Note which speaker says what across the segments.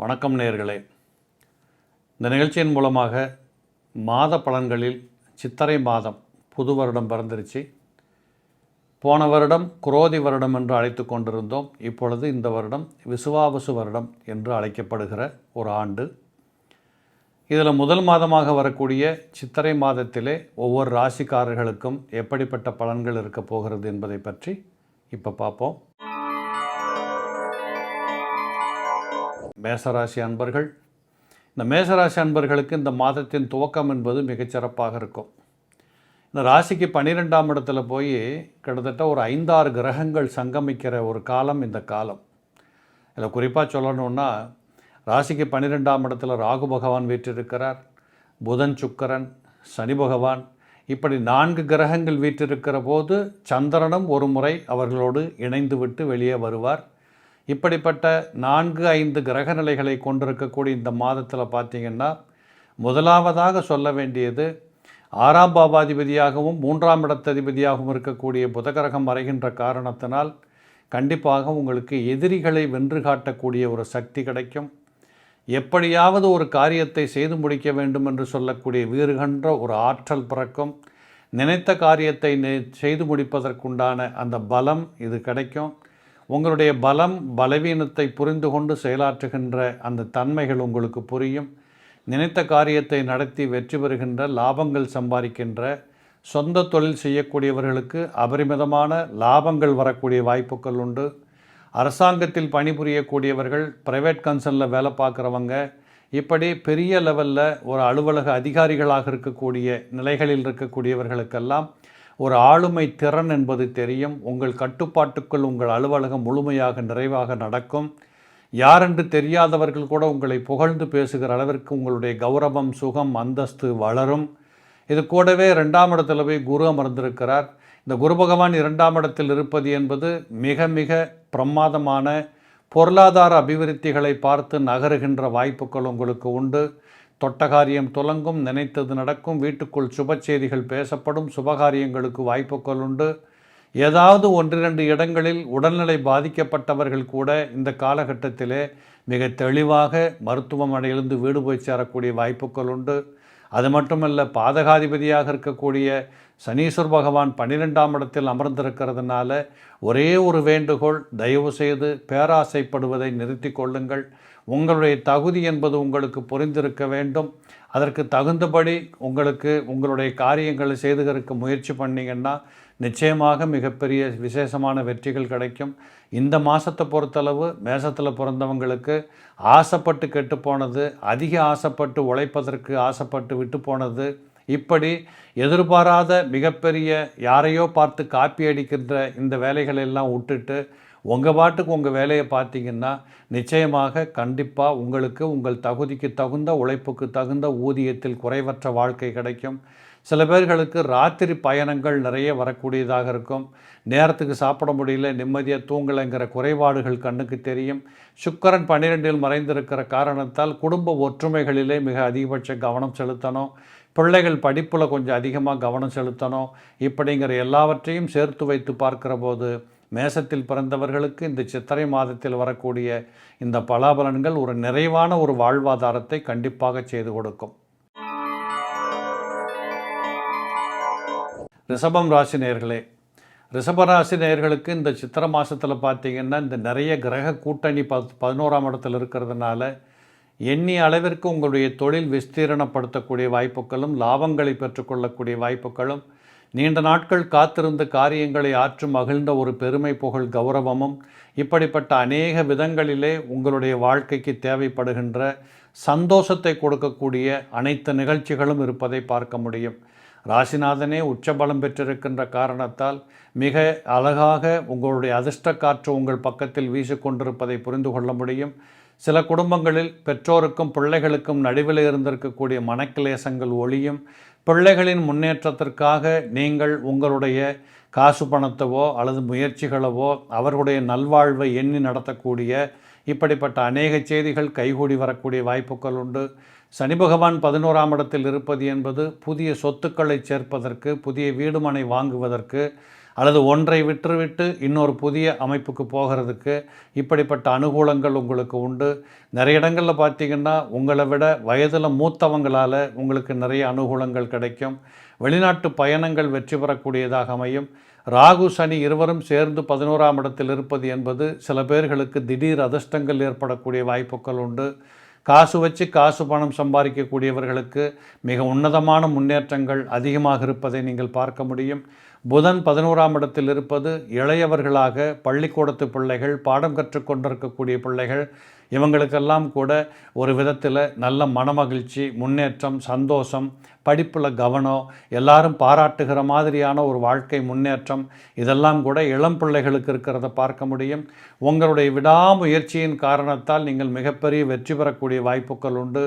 Speaker 1: வணக்கம் நேயர்களே. இந்த நிகழ்ச்சியின் மூலமாக மாத பலன்களில் சித்திரை மாதம் புது வருடம் பிறந்துருச்சு. போன வருடம் குரோதி வருடம் என்று அழைத்து கொண்டிருந்தோம். இப்பொழுது இந்த வருடம் விசுவாவசு வருடம் என்று அழைக்கப்படுகிற ஒரு ஆண்டு. இதில் முதல் மாதமாக வரக்கூடிய சித்திரை மாதத்திலே ஒவ்வொரு ராசிக்காரர்களுக்கும் எப்படிப்பட்ட பலன்கள் இருக்க போகிறது என்பதை பற்றி இப்போ பார்ப்போம். மேசராசி அன்பர்கள், இந்த மேசராசி அன்பர்களுக்கு இந்த மாதத்தின் துவக்கம் என்பது மிகச்சிறப்பாக இருக்கும். இந்த ராசிக்கு 12ஆம் இடத்துல போய் கிட்டத்தட்ட ஒரு 5-6 கிரகங்கள் சங்கமிக்கிற ஒரு காலம் இந்த காலம். இதில் குறிப்பாக சொல்லணுன்னா, ராசிக்கு 12ஆம் இடத்துல ராகு பகவான் வீற்றிருக்கிறார், புதன், சுக்கிரன், சனி பகவான், இப்படி 4 கிரகங்கள் வீற்றிருக்கிற போது சந்திரனும் ஒரு முறை அவர்களோடு இணைந்து விட்டு வெளியே வருவார். இப்படிப்பட்ட 4-5 கிரக நிலைகளை கொண்டிருக்கக்கூடிய இந்த மாதத்தில் பார்த்திங்கன்னா, முதலாவதாக சொல்ல வேண்டியது 6ஆம் பாவாதிபதியாகவும் 3ஆம் இடத்ததிபதியாகவும் இருக்கக்கூடிய புதகிரகம் மறைகின்ற காரணத்தினால் கண்டிப்பாக உங்களுக்கு எதிரிகளை வென்று காட்டக்கூடிய ஒரு சக்தி கிடைக்கும். எப்படியாவது ஒரு காரியத்தை செய்து முடிக்க வேண்டும் என்று சொல்லக்கூடிய வீறுகன்ற ஒரு ஆற்றல் பிறக்கும். நினைத்த காரியத்தை செய்து முடிப்பதற்குண்டான அந்த பலம் இது கிடைக்கும். உங்களுடைய பலம் பலவீனத்தை புரிந்து கொண்டு செயலாற்றுகின்ற அந்த தன்மைகள் உங்களுக்கு புரியும். நினைத்த காரியத்தை நடத்தி வெற்றி பெறுகின்ற, லாபங்கள் சம்பாதிக்கின்ற, சொந்த தொழில் செய்யக்கூடியவர்களுக்கு அபரிமிதமான லாபங்கள் வரக்கூடிய வாய்ப்புகள் உண்டு. அரசாங்கத்தில் பணிபுரியக்கூடியவர்கள், ப்ரைவேட் கன்சர்னில் வேலை பார்க்குறவங்க, இப்படி பெரிய லெவலில் ஒரு அலுவலக அதிகாரிகளாக இருக்கக்கூடிய நிலைகளில் இருக்கக்கூடியவர்களுக்கெல்லாம் ஒரு ஆளுமை திறன் என்பது தெரியும். உங்கள் கட்டுப்பாட்டுக்குள் உங்கள் அலுவலகம் முழுமையாக நிறைவாக நடக்கும். யாரென்று தெரியாதவர்கள் கூட உங்களை புகழ்ந்து பேசுகிற அளவிற்கு உங்களுடைய கௌரவம், சுகம், அந்தஸ்து வளரும். இது கூடவே 2ஆம் இடத்துல போய் குரு அமர்ந்திருக்கிறார். இந்த குரு பகவான் 2ஆம் இடத்தில் இருப்பது என்பது மிக மிக பிரமாதமான பொருளாதார அபிவிருத்திகளை பார்த்து நகருகின்ற வாய்ப்புகள் உங்களுக்கு உண்டு. தொட்டகாரியம் துலங்கும், நினைத்தது நடக்கும், வீட்டுக்குள் சுப செய்திகள் பேசப்படும், சுபகாரியங்களுக்கு வாய்ப்புகள் உண்டு. ஏதாவது 1-2 இடங்களில் உடல்நிலை பாதிக்கப்பட்டவர்கள் கூட இந்த காலகட்டத்திலே மிக தெளிவாக மருத்துவமனையிலிருந்து வீடு போய் சேரக்கூடிய வாய்ப்புகள் உண்டு. அது மட்டுமல்ல, பாதகாதிபதியாக இருக்கக்கூடிய சனீஸ்வர் பகவான் 12ஆம் இடத்தில் அமர்ந்திருக்கிறதுனால ஒரே ஒரு வேண்டுகோள், தயவு செய்து பேராசைப்படுவதை நிறுத்தி கொள்ளுங்கள். உங்களுடைய தகுதி என்பது உங்களுக்கு புரிந்திருக்க வேண்டும். அதற்கு தகுந்தபடி உங்களுடைய காரியங்களை செய்துகிறதுக்கு முயற்சி பண்ணிங்கன்னா நிச்சயமாக மிகப்பெரிய விசேஷமான வெற்றிகள் கிடைக்கும். இந்த மாதத்தை பொறுத்தளவு மேசத்தில் பிறந்தவங்களுக்கு ஆசைப்பட்டு கெட்டு போனது, அதிக ஆசைப்பட்டு உழைப்பதற்கு ஆசைப்பட்டு விட்டு போனது, இப்படி எதிர்பாராத மிகப்பெரிய யாரையோ பார்த்து காப்பி அடிக்கின்ற இந்த வேலைகளெல்லாம் விட்டுட்டு உங்கள் பாட்டுக்கு உங்கள் வேலையை பார்த்தீங்கன்னா நிச்சயமாக கண்டிப்பாக உங்களுக்கு உங்கள் தகுதிக்கு தகுந்த, உழைப்புக்கு தகுந்த ஊதியத்தில் குறைவற்ற வாழ்க்கை கிடைக்கும். சில பேர்களுக்கு ராத்திரி பயணங்கள் நிறைய வரக்கூடியதாக இருக்கும். நேரத்துக்கு சாப்பிட முடியல, நிம்மதியாக தூங்கலைங்கிற குறைபாடுகள் கண்ணுக்கு தெரியும். சுக்கிரன் 12இல் மறைந்திருக்கிற காரணத்தால் குடும்ப ஒற்றுமைகளிலே மிக அதிகபட்ச கவனம் செலுத்தணும். பிள்ளைகள் படிப்பில் கொஞ்சம் அதிகமாக கவனம் செலுத்தணும். இப்படிங்கிற எல்லாவற்றையும் சேர்த்து வைத்து பார்க்கிற போது மேசத்தில் பிறந்தவர்களுக்கு இந்த சித்திரை மாதத்தில் வரக்கூடிய இந்த பலாபலன்கள் ஒரு நிறைவான ஒரு வாழ்வாதாரத்தை கண்டிப்பாக செய்து கொடுக்கும். ரிஷபம் ராசி நேயர்களே, ரிஷபராசி நேயர்களுக்கு இந்த சித்திரை மாதத்தில் பார்த்திங்கன்னா இந்த நிறைய கிரக கூட்டணி 11ஆம் இடத்தில் இருக்கிறதுனால எண்ணிய அளவிற்கு உங்களுடைய தொழில் விஸ்தீரணப்படுத்தக்கூடிய வாய்ப்புகளும், லாபங்களை பெற்றுக்கொள்ளக்கூடிய வாய்ப்புகளும், நீண்ட நாட்கள் காத்திருந்த காரியங்களை ஆற்றும் மகிழ்ந்த ஒரு பெருமை, புகழ், கௌரவமும், இப்படிப்பட்ட அநேக விதங்களிலே உங்களுடைய வாழ்க்கைக்கு தேவைப்படுகின்ற சந்தோஷத்தை கொடுக்கக்கூடிய அனைத்து நிகழ்ச்சிகளும் இருப்பதை பார்க்க முடியும். ராசிநாதனே உச்சபலம் பெற்றிருக்கின்ற காரணத்தால் மிக அழகாக உங்களுடைய அதிர்ஷ்ட காற்று உங்கள் பக்கத்தில் வீசிக்கொண்டிருப்பதை புரிந்து கொள்ள முடியும். சில குடும்பங்களில் பெற்றோருக்கும் பிள்ளைகளுக்கும் நடுவில் இருந்திருக்கக்கூடிய மனக்கிலேசங்கள் ஒழியும். பிள்ளைகளின் முன்னேற்றத்திற்காக நீங்கள் உங்களுடைய காசு பணத்தவோ அல்லது முயற்சிகளவோ அவர்களுடைய நல்வாழ்வை எண்ணி நடத்தக்கூடிய இப்படிப்பட்ட அநேக செய்திகள் கைகூடி வரக்கூடிய வாய்ப்புகள் உண்டு. சனி பகவான் 11ஆம் இடத்தில் இருப்பது என்பது புதிய சொத்துக்களை சேர்ப்பதற்கு, புதிய வீடுமனை வாங்குவதற்கு, அல்லது ஒன்றை விட்டுவிட்டு இன்னொரு புதிய அமைப்புக்கு போகிறதுக்கு இப்படிப்பட்ட அனுகூலங்கள் உங்களுக்கு உண்டு. நிறைய இடங்களில் பார்த்திங்கன்னா உங்களை விட வயதில் மூத்தவங்களால் உங்களுக்கு நிறைய அனுகூலங்கள் கிடைக்கும். வெளிநாட்டு பயணங்கள் வெற்றி பெறக்கூடியதாக அமையும். ராகு சனி இருவரும் சேர்ந்து 11ஆம் இடத்தில் இருப்பது என்பது சில பேர்களுக்கு திடீர் அதிர்ஷ்டங்கள் ஏற்படக்கூடிய வாய்ப்புகள் உண்டு. காசு வச்சு காசு பணம் சம்பாதிக்கக்கூடியவர்களுக்கு மிக உன்னதமான முன்னேற்றங்கள் அதிகமாக இருப்பதை நீங்கள் பார்க்க முடியும். புதன் 11ஆம் இடத்தில் இருப்பது இளையவர்களாக பள்ளிக்கூடத்து பிள்ளைகள், பாடம் கற்றுக்கொண்டிருக்கக்கூடிய பிள்ளைகள், இவங்களுக்கெல்லாம் கூட ஒரு விதத்தில் நல்ல மனமகிழ்ச்சி, முன்னேற்றம், சந்தோஷம், படிப்பில் கவனம், எல்லாரும் பாராட்டுகிற மாதிரியான ஒரு வாழ்க்கை முன்னேற்றம், இதெல்லாம் கூட இளம் பிள்ளைகளுக்கு இருக்கிறத பார்க்க முடியும். உங்களுடைய விடாமுயற்சியின் காரணத்தால் நீங்கள் மிகப்பெரிய வெற்றி பெறக்கூடிய வாய்ப்புகள் உண்டு.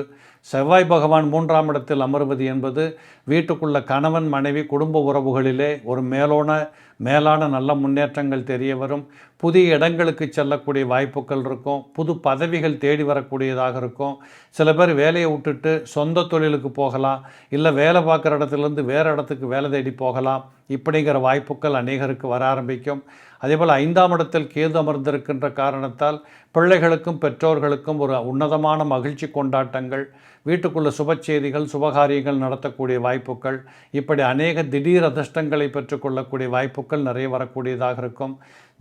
Speaker 1: செவ்வாய் பகவான் 3ஆம் இடத்தில் அமர்வது என்பது வீட்டுக்குள்ள கணவன் மனைவி குடும்ப உறவுகளிலே ஒரு மேலான நல்ல முன்னேற்றங்கள் தெரிய வரும். புதிய இடங்களுக்கு செல்லக்கூடிய வாய்ப்புகள் இருக்கும். புது பதவிகள் தேடி வரக்கூடியதாக இருக்கும். சில பேர் வேலையை விட்டுட்டு சொந்த தொழிலுக்கு போகலாம், இல்லை வேலை பார்க்குற இடத்துலேருந்து வேறு இடத்துக்கு வேலை தேடி போகலாம். இப்படிங்கிற வாய்ப்புகள் அநேகருக்கு வர ஆரம்பிக்கும். அதேபோல் 5ஆம் இடத்தில் கேது அமர்ந்திருக்கின்ற காரணத்தால் பிள்ளைகளுக்கும் பெற்றோர்களுக்கும் ஒரு உன்னதமான மகிழ்ச்சி கொண்டாட்டங்கள், வீட்டுக்குள்ள சுப செய்திகள், சுபகாரியங்கள் நடத்தக்கூடிய வாய்ப்புகள், இப்படி அநேக திடீர் அதிர்ஷ்டங்களை பெற்றுக்கொள்ளக்கூடிய வாய்ப்புகள் நிறைய வரக்கூடியதாக இருக்கும்.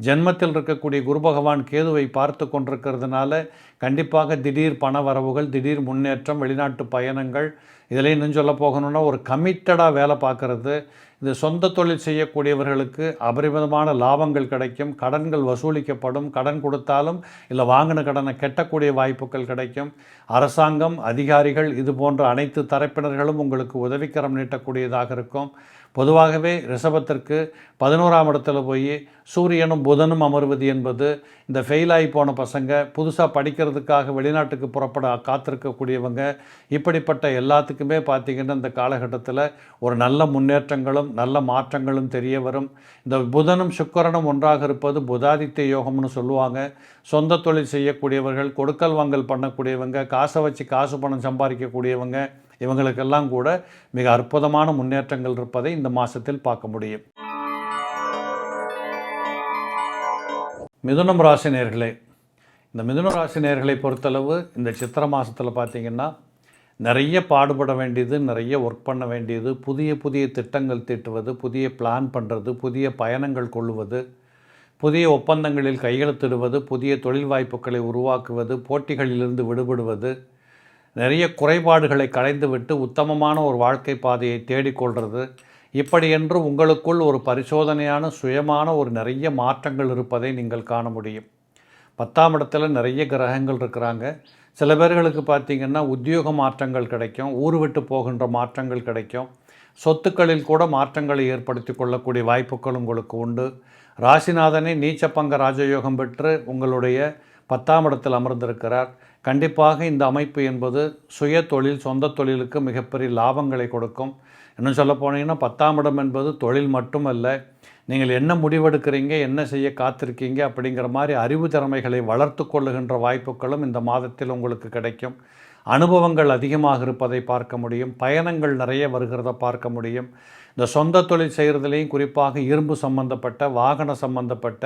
Speaker 1: ஜென்மத்தில் இருக்கக்கூடிய குரு பகவான் கேதுவை பார்த்து கொண்டிருக்கிறதுனால கண்டிப்பாக திடீர் பண வரவுகள், திடீர் முன்னேற்றம், வெளிநாட்டு பயணங்கள், இதில் இன்னும் சொல்ல போகணுன்னா ஒரு கமிட்டடாக வேலை பார்க்குறது, இந்த சொந்த தொழில் செய்யக்கூடியவர்களுக்கு அபரிமிதமான லாபங்கள் கிடைக்கும். கடன்கள் வசூலிக்கப்படும். கடன் கொடுத்தாலும் இல்லை வாங்கின கடனை கெட்டக்கூடிய வாய்ப்புகள் கிடைக்கும். அரசாங்கம், அதிகாரிகள், இது போன்ற அனைத்து தரப்பினர்களும் உங்களுக்கு உதவிக்கரம் நீட்டக்கூடியதாக இருக்கும். பொதுவாகவே ரிஷபத்திற்கு 11ஆம் இடத்துல போய் சூரியனும் புதனும் அமர்வது என்பது இந்த ஃபெயிலாகி போன பசங்க, புதுசாக படிக்கிறதுக்காக வெளிநாட்டுக்கு புறப்பட காத்திருக்கக்கூடியவங்க, இப்படிப்பட்ட எல்லாத்துக்குமே பார்த்திங்கன்னா இந்த காலகட்டத்தில் ஒரு நல்ல முன்னேற்றங்களும் நல்ல மாற்றங்களும் தெரிய வரும். இந்த புதனும் சுக்கிரனும் ஒன்றாக இருப்பது புதாதித்ய யோகம்னு சொல்லுவாங்க. சொந்த தொழில் செய்யக்கூடியவர்கள், கொடுக்கல் வாங்கல் பண்ணக்கூடியவங்க, காசை வச்சு காசு பணம் சம்பாதிக்கக்கூடியவங்க, இவங்களுக்கெல்லாம் கூட மிக அற்புதமான முன்னேற்றங்கள் இருப்பதை இந்த மாதத்தில் பார்க்க முடியும். மிதுனம் ராசி நேயர்களே, இந்த மிதுன ராசி நேயர்களை பொறுத்தளவு இந்த சித்திரை மாதத்தில் பார்த்திங்கன்னா நிறைய பாடுபட வேண்டியது, நிறைய ஒர்க் பண்ண வேண்டியது, புதிய திட்டங்கள் தீட்டுவது, புதிய பிளான் பண்ணுறது, புதிய பயணங்கள் கொள்ளுவது, புதிய ஒப்பந்தங்களில் கையெழுத்திடுவது, புதிய தொழில் வாய்ப்புகளை உருவாக்குவது, போட்டிகளிலிருந்து விடுபடுவது, நிறைய குறைபாடுகளை களைந்துவிட்டு உத்தமமான ஒரு வாழ்க்கை பாதையை தேடிக்கொள்வது, இப்படி என்று உங்களுக்குள் ஒரு பரிசோதனையான சுயமான ஒரு நிறைய மாற்றங்கள் இருப்பதை நீங்கள் காண முடியும். 10ஆம் இடத்துல நிறைய கிரகங்கள் இருக்கிறாங்க. சில பேர்களுக்கு பார்த்திங்கன்னா உத்தியோக மாற்றங்கள் கிடைக்கும், ஊர் விட்டு போகின்ற மாற்றங்கள் கிடைக்கும், சொத்துக்களில் கூட மாற்றங்களை ஏற்படுத்தி கொள்ளக்கூடிய வாய்ப்புகள் உங்களுக்கு உண்டு. ராசிநாதனை நீச்சப்பங்க ராஜயோகம் பெற்று உங்களுடைய 10ஆம் இடத்தில் அமர்ந்திருக்கிறார். கண்டிப்பாக இந்த அமைப்பு என்பது சுய தொழில், சொந்த தொழிலுக்கு மிகப்பெரிய லாபங்களை கொடுக்கும். இன்னும் சொல்ல போனீங்கன்னா 10ஆம் இடம் என்பது தொழில் மட்டுமல்ல, நீங்கள் என்ன முடிவெடுக்கிறீங்க, என்ன செய்ய காத்திருக்கீங்க அப்படிங்கிற மாதிரி அறிவு திறமைகளை வளர்த்து கொள்ளுகின்ற வாய்ப்புகளும் இந்த மாதத்தில் உங்களுக்கு கிடைக்கும். அனுபவங்கள் அதிகமாக இருப்பதை பார்க்க முடியும். பயணங்கள் நிறைய வருகிறத பார்க்க முடியும். இந்த சொந்த தொழில் செய்கிறதுலேயும் குறிப்பாக இரும்பு சம்பந்தப்பட்ட, வாகன சம்பந்தப்பட்ட,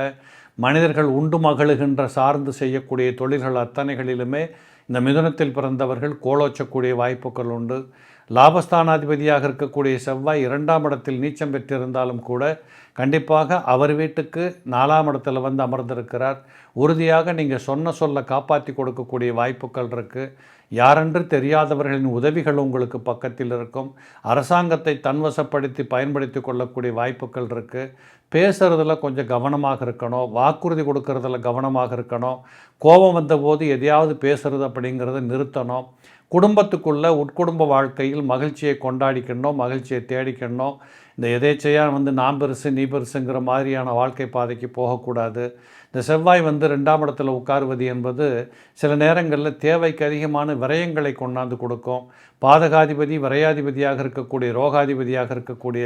Speaker 1: மனிதர்கள் உண்டு மகிழுகின்ற சார்ந்து செய்யக்கூடிய தொழில்கள் அத்தனைகளிலுமே இந்த மிதுனத்தில் பிறந்தவர்கள் கோலோச்சக்கூடிய வாய்ப்புகள் உண்டு. லாபஸ்தானாதிபதியாக இருக்கக்கூடிய செவ்வாய் 2ஆம் இடத்தில் நீச்சம் பெற்றிருந்தாலும் கூட கண்டிப்பாக அவர் வீட்டுக்கு 4ஆம் இடத்துல வந்து அமர்ந்திருக்கிறார். உறுதியாக நீங்கள் சொன்ன சொல்ல காப்பாற்றி கொடுக்கக்கூடிய வாய்ப்புகள் இருக்குது. யாரென்று தெரியாதவர்களின் உதவிகள் உங்களுக்கு பக்கத்தில் இருக்கும். அரசாங்கத்தை தன்வசப்படுத்தி பயன்படுத்தி கொள்ளக்கூடிய வாய்ப்புகள் இருக்குது. பேசுகிறதுல கொஞ்சம் கவனமாக இருக்கணும், வாக்குறுதி கொடுக்கறதுல கவனமாக இருக்கணும். கோபம் வந்தபோது எதையாவது பேசுகிறது அப்படிங்கிறத நிறுத்தணும். குடும்பத்துக்குள்ளே உட்குடும்ப வாழ்க்கையில் மகிழ்ச்சியை கொண்டாடிக்கணும், மகிழ்ச்சியை தேடிக்கணும். இந்த எதேச்சையாக நான் பெருசு நீ பெருசுங்கிற மாதிரியான வாழ்க்கை பாதைக்கு போகக்கூடாது. இந்த செவ்வாய் 2ஆம் இடத்துல உட்காருவது என்பது சில நேரங்களில் தேவைக்கு அதிகமான விரயங்களை கொண்டாந்து கொடுக்கும். பாதகாதிபதி, விரையாதிபதியாக இருக்கக்கூடிய, ரோகாதிபதியாக இருக்கக்கூடிய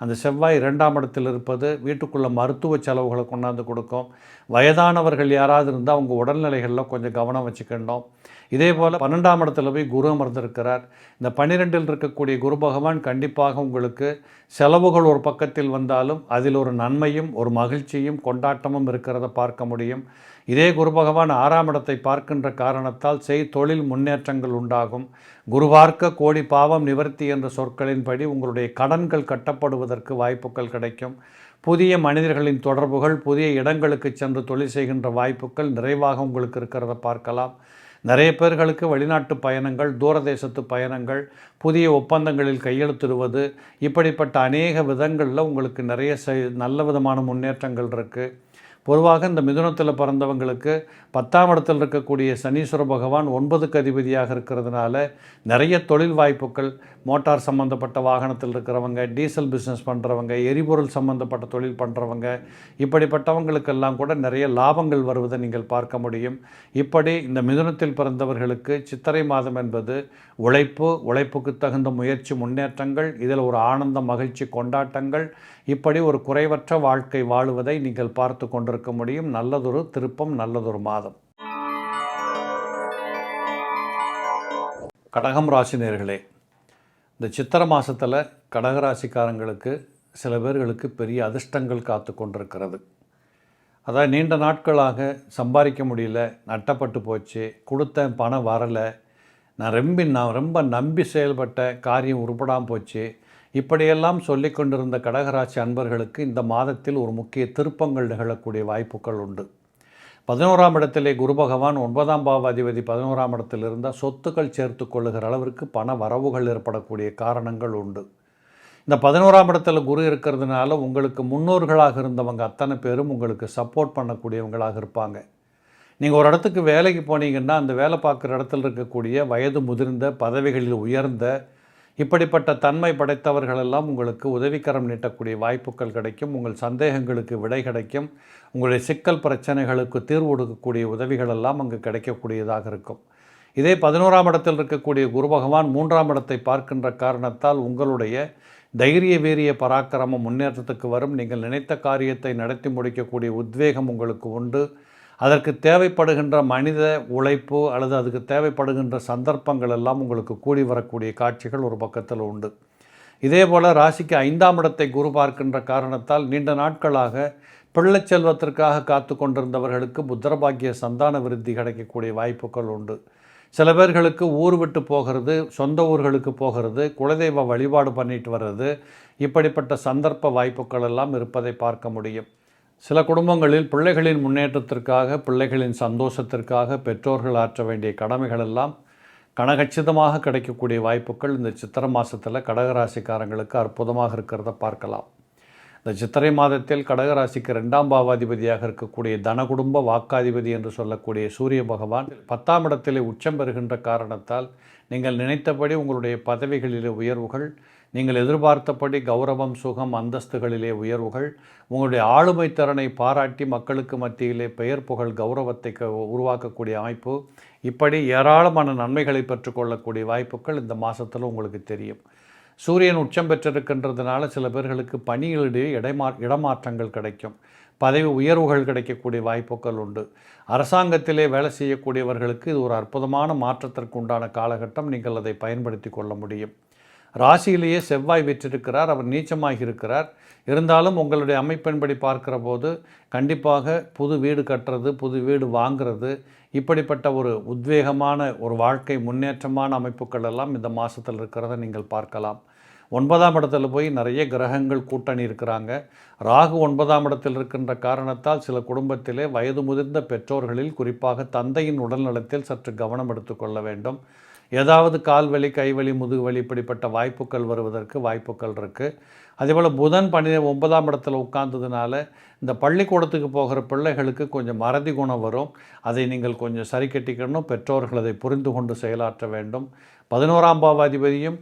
Speaker 1: அந்த செவ்வாய் 2ஆம் இடத்தில் இருப்பது வீட்டுக்குள்ளே மருத்துவ செலவுகளை கொண்டாந்து கொடுக்கும். வயதானவர்கள் யாராவது இருந்தால் அவங்க உடல்நிலைகளில் கொஞ்சம் கவனம் வச்சுக்கணும். இதே போல் 12ஆம் இடத்துல போய் குரு அமர்ந்திருக்கிறார். இந்த 12இல் இருக்கக்கூடிய குரு பகவான் கண்டிப்பாக உங்களுக்கு செலவுகள் ஒரு பக்கத்தில் வந்தாலும் அதில் ஒரு நன்மையும் ஒரு மகிழ்ச்சியும் கொண்டாட்டமும் இருக்கிறத பார்க்க முடியும். இதே குரு பகவான் 6ஆம் இடத்தை பார்க்கின்ற காரணத்தால் தொழில் முன்னேற்றங்கள் உண்டாகும். குரு பார்க்க கோடி பாவம் நிவர்த்தி என்ற சொற்களின்படி உங்களுடைய கடன்கள் கட்டப்படுவதற்கு வாய்ப்புகள் கிடைக்கும். புதிய மனிதர்களின் தொடர்புகள், புதிய இடங்களுக்கு சென்று தொழில் செய்கின்ற வாய்ப்புகள் நிறைவாக உங்களுக்கு இருக்கிறத பார்க்கலாம். நிறைய பேர்களுக்கு வெளிநாட்டு பயணங்கள், தூரதேசத்து பயணங்கள், புதிய ஒப்பந்தங்களில் கையெழுத்திடுவது, இப்படிப்பட்ட அநேக விதங்களில் உங்களுக்கு நிறைய நல்ல விதமான முன்னேற்றங்கள் இருக்குது. பொதுவாக இந்த மிதுனத்தில் பிறந்தவங்களுக்கு 10ஆம் இடத்தில் இருக்கக்கூடிய சனீஸ்வர பகவான் 9க்கு அதிபதியாக இருக்கிறதுனால நிறைய தொழில் வாய்ப்புகள், மோட்டார் சம்மந்தப்பட்ட வாகனத்தில் இருக்கிறவங்க, டீசல் பிஸ்னஸ் பண்ணுறவங்க, எரிபொருள் சம்மந்தப்பட்ட தொழில் பண்ணுறவங்க, இப்படிப்பட்டவங்களுக்கெல்லாம் கூட நிறைய லாபங்கள் வருவதை நீங்கள் பார்க்க முடியும். இப்படி இந்த மிதுனத்தில் பிறந்தவர்களுக்கு சித்திரை மாதம் என்பது உழைப்புக்கு தகுந்த முயற்சி, முன்னேற்றங்கள், இதில் ஒரு ஆனந்த மகிழ்ச்சி கொண்டாட்டங்கள், இப்படி ஒரு குறைவற்ற வாழ்க்கை வாழுவதை நீங்கள் பார்த்து கொண்டிருக்க முடியும். நல்லதொரு திருப்பம், நல்லதொரு மாதம். கடகம் ராசி நேயர்களே, இந்த சித்திரை மாதத்தில் கடகராசிக்காரங்களுக்கு சில பேர்களுக்கு பெரிய அதிர்ஷ்டங்கள் காத்து கொண்டிருக்கிறது. அதாவது நீண்ட நாட்களாக சம்பாதிக்க முடியல, நட்டப்பட்டு போச்சு, கொடுத்த பணம் வரலை, நான் ரொம்ப நம்பி செயல்பட்ட காரியம் உருப்படாமல் போச்சு, இப்படியெல்லாம் சொல்லி கொண்டிருந்த கடகராசி அன்பர்களுக்கு இந்த மாதத்தில் ஒரு முக்கிய திருப்பங்கள் நிகழக்கூடிய வாய்ப்புகள் உண்டு. 11ஆம் இடத்திலே குரு பகவான் 9ஆம் பாவாதிபதி 11ஆம் இடத்தில் இருந்தால் சொத்துக்கள் சேர்த்து கொள்ளுகிற அளவிற்கு பண வரவுகள் ஏற்படக்கூடிய காரணங்கள் உண்டு. இந்த 11ஆம் இடத்துல குரு இருக்கிறதுனால உங்களுக்கு முன்னோர்களாக இருந்தவங்க அத்தனை பேரும் உங்களுக்கு சப்போர்ட் பண்ணக்கூடியவங்களாக இருப்பாங்க. நீங்கள் ஒரு இடத்துக்கு வேலைக்கு போனீங்கன்னா அந்த வேலை பார்க்குற இடத்துல இருக்கக்கூடிய வயது முதிர்ந்த, பதவிகளில் உயர்ந்த, இப்படிப்பட்ட தன்மை படைத்தவர்களெல்லாம் உங்களுக்கு உதவிக்கரம் நீட்டக்கூடிய வாய்ப்புகள் கிடைக்கும். உங்கள் சந்தேகங்களுக்கு விடை கிடைக்கும். உங்களுடைய சிக்கல் பிரச்சனைகளுக்கு தீர்வு கொடுக்கக்கூடிய உதவிகளெல்லாம் அங்கு கிடைக்கக்கூடியதாக இருக்கும். இதே 11ஆம் இடத்தில் இருக்கக்கூடிய குரு பகவான் 3ஆம் இடத்தை பார்க்கின்ற காரணத்தால் உங்களுடைய தைரிய வீரிய பராக்கிரமம் முன்னேற்றத்துக்கு வரும். நீங்கள் நினைத்த காரியத்தை நடத்தி முடிக்கக்கூடிய உத்வேகம் உங்களுக்கு உண்டு. அதற்கு தேவைப்படுகின்ற மனித உழைப்பு அல்லது அதுக்கு தேவைப்படுகின்ற சந்தர்ப்பங்கள் எல்லாம் உங்களுக்கு கூடி வரக்கூடிய காட்சிகள் ஒரு பக்கத்தில் உண்டு. இதே போல் ராசிக்கு 5ஆம் இடத்தை குரு பார்க்கின்ற காரணத்தால் நீண்ட நாட்களாக பிள்ளை செல்வத்திற்காக காத்து கொண்டிருந்தவர்களுக்கு புத்திரபாக்கிய சந்தான விருத்தி கிடைக்கக்கூடிய வாய்ப்புகள் உண்டு. சில பேர்களுக்கு ஊர் விட்டு போகிறது, சொந்த ஊர்களுக்கு போகிறது, குலதெய்வ வழிபாடு பண்ணிட்டு வர்றது, இப்படிப்பட்ட சந்தர்ப்ப வாய்ப்புகள் எல்லாம் இருப்பதை பார்க்க முடியும். சில குடும்பங்களில் பிள்ளைகளின் முன்னேற்றத்திற்காக, பிள்ளைகளின் சந்தோஷத்திற்காக பெற்றோர்கள் ஆற்ற வேண்டிய கடமைகள் எல்லாம் கனகச்சிதமாக கிடைக்கக்கூடிய வாய்ப்புகள் இந்த சித்திரை மாதத்தில் கடகராசிக்காரங்களுக்கு அற்புதமாக இருக்கிறத பார்க்கலாம். இந்த சித்திரை மாதத்தில் கடகராசிக்கு 2ஆம் பாவாதிபதியாக இருக்கக்கூடிய தனகுடும்ப வாக்காதிபதி என்று சொல்லக்கூடிய சூரிய பகவான் 10ஆம் இடத்திலே உச்சம் பெறுகின்ற காரணத்தால் நீங்கள் நினைத்தபடி உங்களுடைய பதவிகளிலே உயர்வுகள், நீங்கள் எதிர்பார்த்தபடி கௌரவம், சுகம், அந்தஸ்துகளிலே உயர்வுகள், உங்களுடைய ஆளுமை திறனை பாராட்டி மக்களுக்கு மத்தியிலே பெயர் புகழ் கௌரவத்தை உருவாக்கக்கூடிய அமைப்பு, இப்படி ஏராளமான நன்மைகளை பெற்றுக்கொள்ளக்கூடிய வாய்ப்புகள் இந்த மாதத்தில் உங்களுக்கு தெரியும். சூரியன் உச்சம் பெற்றிருக்கின்றதுனால சில பேர்களுக்கு பணிகளிடையே இடமாற்றங்கள் கிடைக்கும். பதவி உயர்வுகள் கிடைக்கக்கூடிய வாய்ப்புகள் உண்டு. அரசாங்கத்திலே வேலை செய்யக்கூடியவர்களுக்கு இது ஒரு அற்புதமான மாற்றத்திற்கு உண்டான காலகட்டம். நீங்கள் அதை பயன்படுத்தி கொள்ள முடியும். ராசியிலேயே செவ்வாய் விற்றிருக்கிறார், அவர் நீச்சமாகி இருக்கிறார். இருந்தாலும் உங்களுடைய அமைப்பின்படி பார்க்கிற போது கண்டிப்பாக புது வீடு கட்டுறது, புது வீடு வாங்கிறது, இப்படிப்பட்ட ஒரு உத்வேகமான ஒரு வாழ்க்கை முன்னேற்றமான அமைப்புகள் எல்லாம் இந்த மாதத்தில் இருக்கிறத நீங்கள் பார்க்கலாம். 9ஆம் இடத்துல போய் நிறைய கிரகங்கள் கூட்டணி இருக்கிறாங்க. ராகு 9ஆம் இடத்தில் இருக்கின்ற காரணத்தால் சில குடும்பத்திலே வயது முதிர்ந்த பெற்றோர்களில் குறிப்பாக தந்தையின் உடல்நலத்தில் சற்று கவனம் எடுத்துக்கொள்ள வேண்டும். ஏதாவது கால்வலி, கைவலி, முதுகுவலி இப்படிப்பட்ட வாய்ப்புகள் வருவதற்கு வாய்ப்புகள் இருக்குது. அதேபோல் புதன் 9ஆம் இடத்துல உட்கார்ந்ததுனால இந்த பள்ளிக்கூடத்துக்கு போகிற பிள்ளைகளுக்கு கொஞ்சம் மறதி குணம் வரும். அதை நீங்கள் கொஞ்சம் சரி கட்டிக்கணும். பெற்றோர்கள் அதை புரிந்து கொண்டு செயலாற்ற வேண்டும். 11ஆம் பாவாதிபதியும்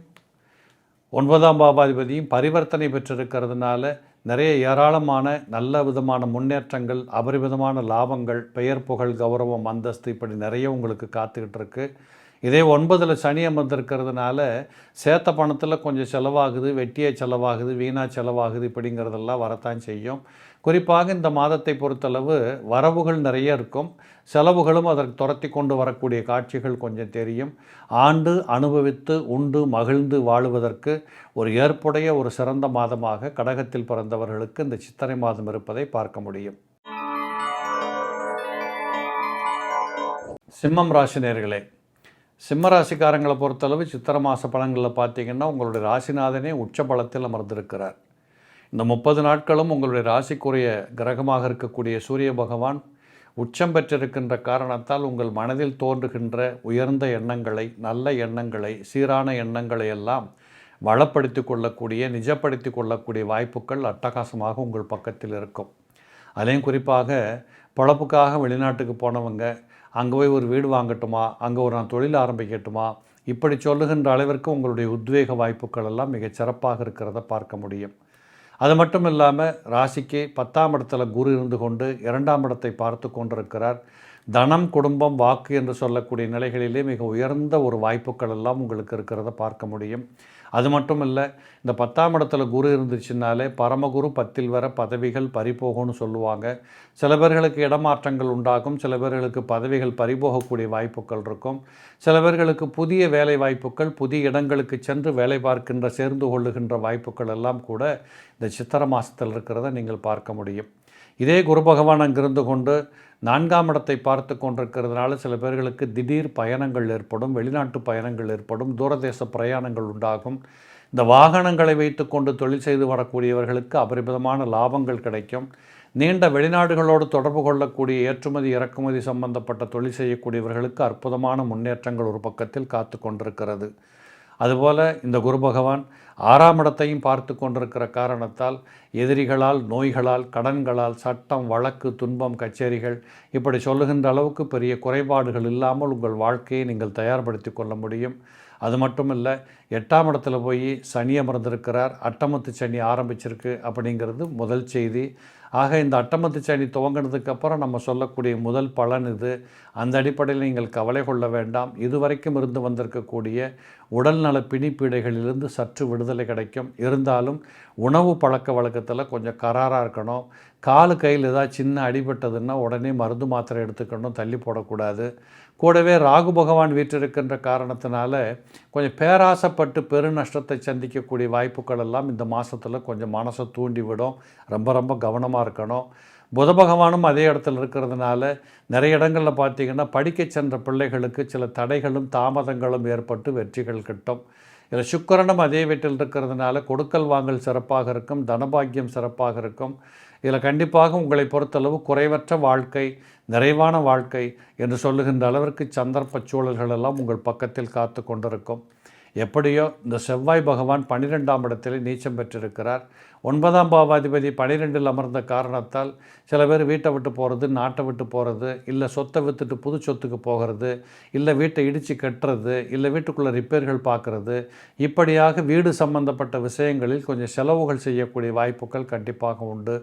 Speaker 1: 9ஆம் பாவாதிபதியும் பரிவர்த்தனை பெற்றிருக்கிறதுனால நிறைய ஏராளமான நல்ல விதமான முன்னேற்றங்கள், அபரிவிதமான லாபங்கள், பெயர் புகழ், கௌரவம், அந்தஸ்து இப்படி நிறைய உங்களுக்கு காத்துக்கிட்டு இருக்கு. இதே 9ல் சனி அமர்ந்திருக்கிறதுனால சேர்த்த பணத்தில் கொஞ்சம் செலவாகுது, வெட்டியாக செலவாகுது, வீணாக செலவாகுது, இப்படிங்கிறதெல்லாம் வரத்தான் செய்யும். குறிப்பாக இந்த மாதத்தை பொறுத்தளவு வரவுகள் நிறைய இருக்கும், செலவுகளும் அதற்கு துரத்தி கொண்டு வரக்கூடிய காட்சிகள் கொஞ்சம் தெரியும். ஆண்டு அனுபவித்து உண்டு மகிழ்ந்து வாழுவதற்கு ஒரு ஏற்புடைய ஒரு சிறந்த மாதமாக கடகத்தில் பிறந்தவர்களுக்கு இந்த சித்திரை மாதம் இருப்பதை பார்க்க முடியும். சிம்மம் ராசி நேயர்களே, சிம்ம ராசிக்காரங்களை பொறுத்தளவு சித்திரை மாத பலன்களில் பார்த்தீங்கன்னா உங்களுடைய ராசிநாதனே உச்ச பலத்தில் அமர்ந்திருக்கிறார். இந்த 30 நாட்களும் உங்களுடைய ராசிக்குரிய கிரகமாக இருக்கக்கூடிய சூரிய பகவான் உச்சம் பெற்றிருக்கின்ற காரணத்தால் உங்கள் மனதில் தோன்றுகின்ற உயர்ந்த எண்ணங்களை, நல்ல எண்ணங்களை, சீரான எண்ணங்களை எல்லாம் வளப்படுத்தி கொள்ளக்கூடிய, நிஜப்படுத்தி கொள்ளக்கூடிய வாய்ப்புகள் அட்டகாசமாக உங்கள் பக்கத்தில் இருக்கும். அதையும் குறிப்பாக பொழப்புக்காக வெளிநாட்டுக்கு போனவங்க, அங்கே போய் ஒரு வீடு வாங்கட்டுமா, அங்கே ஒரு நான் தொழில் ஆரம்பிக்கட்டுமா, இப்படி சொல்லுகின்ற அளவிற்கு உங்களுடைய உத்வேக வாய்ப்புகள் எல்லாம் மிகச் சிறப்பாக இருக்கிறத பார்க்க முடியும். அது மட்டும் இல்லாமல் ராசிக்கு 10ஆம் இடத்துல குரு இருந்து கொண்டு 2ஆம் இடத்தை பார்த்து கொண்டிருக்கிறார். தனம், குடும்பம், வாக்கு என்று சொல்லக்கூடிய நிலைகளிலே மிக உயர்ந்த ஒரு வாய்ப்புகள் எல்லாம் உங்களுக்கு இருக்கிறத பார்க்க முடியும். அது மட்டும் இல்லை, இந்த 10ஆம் இடத்துல குரு இருந்துச்சுனாலே பரமகுரு 10ல் வர பதவிகள் பறிபோகும்னு சொல்லுவாங்க. சில பேர்களுக்கு இடமாற்றங்கள் உண்டாகும், சில பேர்களுக்கு பதவிகள் பறிபோகக்கூடிய வாய்ப்புகள் இருக்கும், சில பேர்களுக்கு புதிய வேலை வாய்ப்புகள், புதிய இடங்களுக்கு சென்று வேலை பார்க்கின்ற, சேர்ந்து கொள்ளுகின்ற வாய்ப்புகள் எல்லாம் கூட இந்த சித்திரை மாதத்தில் இருக்கிறத நீங்கள் பார்க்க முடியும். இதே குரு பகவான் அங்கிருந்து கொண்டு 4ஆம் இடத்தை பார்த்து கொண்டிருக்கிறதுனால சில பேர்களுக்கு திடீர் பயணங்கள் ஏற்படும், வெளிநாட்டு பயணங்கள் ஏற்படும், தூரதேச பிரயாணங்கள் உண்டாகும். இந்த வாகனங்களை வைத்து கொண்டு தொழில் செய்து வரக்கூடியவர்களுக்கு அபரிமிதமான லாபங்கள் கிடைக்கும். நீண்ட வெளிநாடுகளோடு தொடர்பு கொள்ளக்கூடிய ஏற்றுமதி இறக்குமதி சம்பந்தப்பட்ட தொழில் செய்யக்கூடியவர்களுக்கு அற்புதமான முன்னேற்றங்கள் ஒரு பக்கத்தில் காத்து கொண்டிருக்கிறது. அதுபோல் இந்த குரு பகவான் 6ஆம் இடத்தையும் பார்த்து கொண்டிருக்கிற காரணத்தால் எதிரிகளால், நோய்களால், கடன்களால், சட்டம், வழக்கு, துன்பம், கச்சேரிகள் இப்படி சொல்லுகின்ற அளவுக்கு பெரிய குறைபாடுகள் இல்லாமல் உங்கள் வாழ்க்கையை நீங்கள் தயார்படுத்தி கொள்ள முடியும். அது மட்டும் இல்லை, 8ஆம் இடத்துல போய் சனி அமர்ந்திருக்கிறார். அட்டமத்து சனி ஆரம்பிச்சிருக்கு அப்படிங்கிறது முதல் செய்தி. ஆக இந்த அட்டமத்து சனி துவங்கினதுக்கப்புறம் நம்ம சொல்லக்கூடிய முதல் பலன் இது. அந்த அடிப்படையில் நீங்கள் கவலை கொள்ள வேண்டாம். இதுவரைக்கும் இருந்து வந்திருக்கக்கூடிய உடல்நல பிணிப்பீடைகளிலிருந்து சற்று விடுதலை கிடைக்கும். இருந்தாலும் உணவு பழக்க வழக்கத்தில் கொஞ்சம் கராராக இருக்கணும். காலு கையில் ஏதாவது சின்ன அடிபட்டதுன்னா உடனே மருந்து மாத்திரை எடுத்துக்கணும், தள்ளி போடக்கூடாது. கூடவே ராகு பகவான் வீற்றிருக்கின்ற காரணத்தினால கொஞ்சம் பேராசைப்பட்டு பெரு நஷ்டத்தை சந்திக்கக்கூடிய வாய்ப்புகள் எல்லாம் இந்த மாதத்தில் கொஞ்சம் மனசை தூண்டிவிடும். ரொம்ப ரொம்ப கவனமாக இருக்கணும். புத பகவானும் அதே இடத்துல இருக்கிறதுனால நிறைய இடங்களில் பார்த்திங்கன்னா படிக்க சென்ற பிள்ளைகளுக்கு சில தடைகளும் தாமதங்களும் ஏற்பட்டு வெற்றிகள் கிட்டும். இதில் சுக்கிரனும் அதே வீட்டில் இருக்கிறதுனால கொடுக்கல் வாங்கல் சிறப்பாக இருக்கும், தனபாக்கியம் சிறப்பாக இருக்கும். இதில் கண்டிப்பாக உங்களை பொறுத்தளவு குறைவற்ற வாழ்க்கை, நிறைவான வாழ்க்கை என்று சொல்லுகின்ற அளவிற்கு சந்தர்ப்ப சூழல்கள் எல்லாம் உங்கள் பக்கத்தில் காத்து கொண்டிருக்கும். எப்படியோ இந்த செவ்வாய் பகவான் 12ஆம் இடத்திலே நீச்சம் பெற்றிருக்கிறார். 9ஆம் பாவாதிபதி 12இல் அமர்ந்த காரணத்தால் சில பேர் வீட்டை விட்டு போகிறது, நாட்டை விட்டு போகிறது, இல்லை சொத்தை விற்றுட்டு புது சொத்துக்கு போகிறது, இல்லை வீட்டை இடித்து கட்டுறது, இல்லை வீட்டுக்குள்ளே ரிப்பேர்கள் பார்க்குறது, இப்படியாக வீடு சம்பந்தப்பட்ட விஷயங்களில் கொஞ்சம் செலவுகள் செய்யக்கூடிய வாய்ப்புகள் கண்டிப்பாக உண்டு.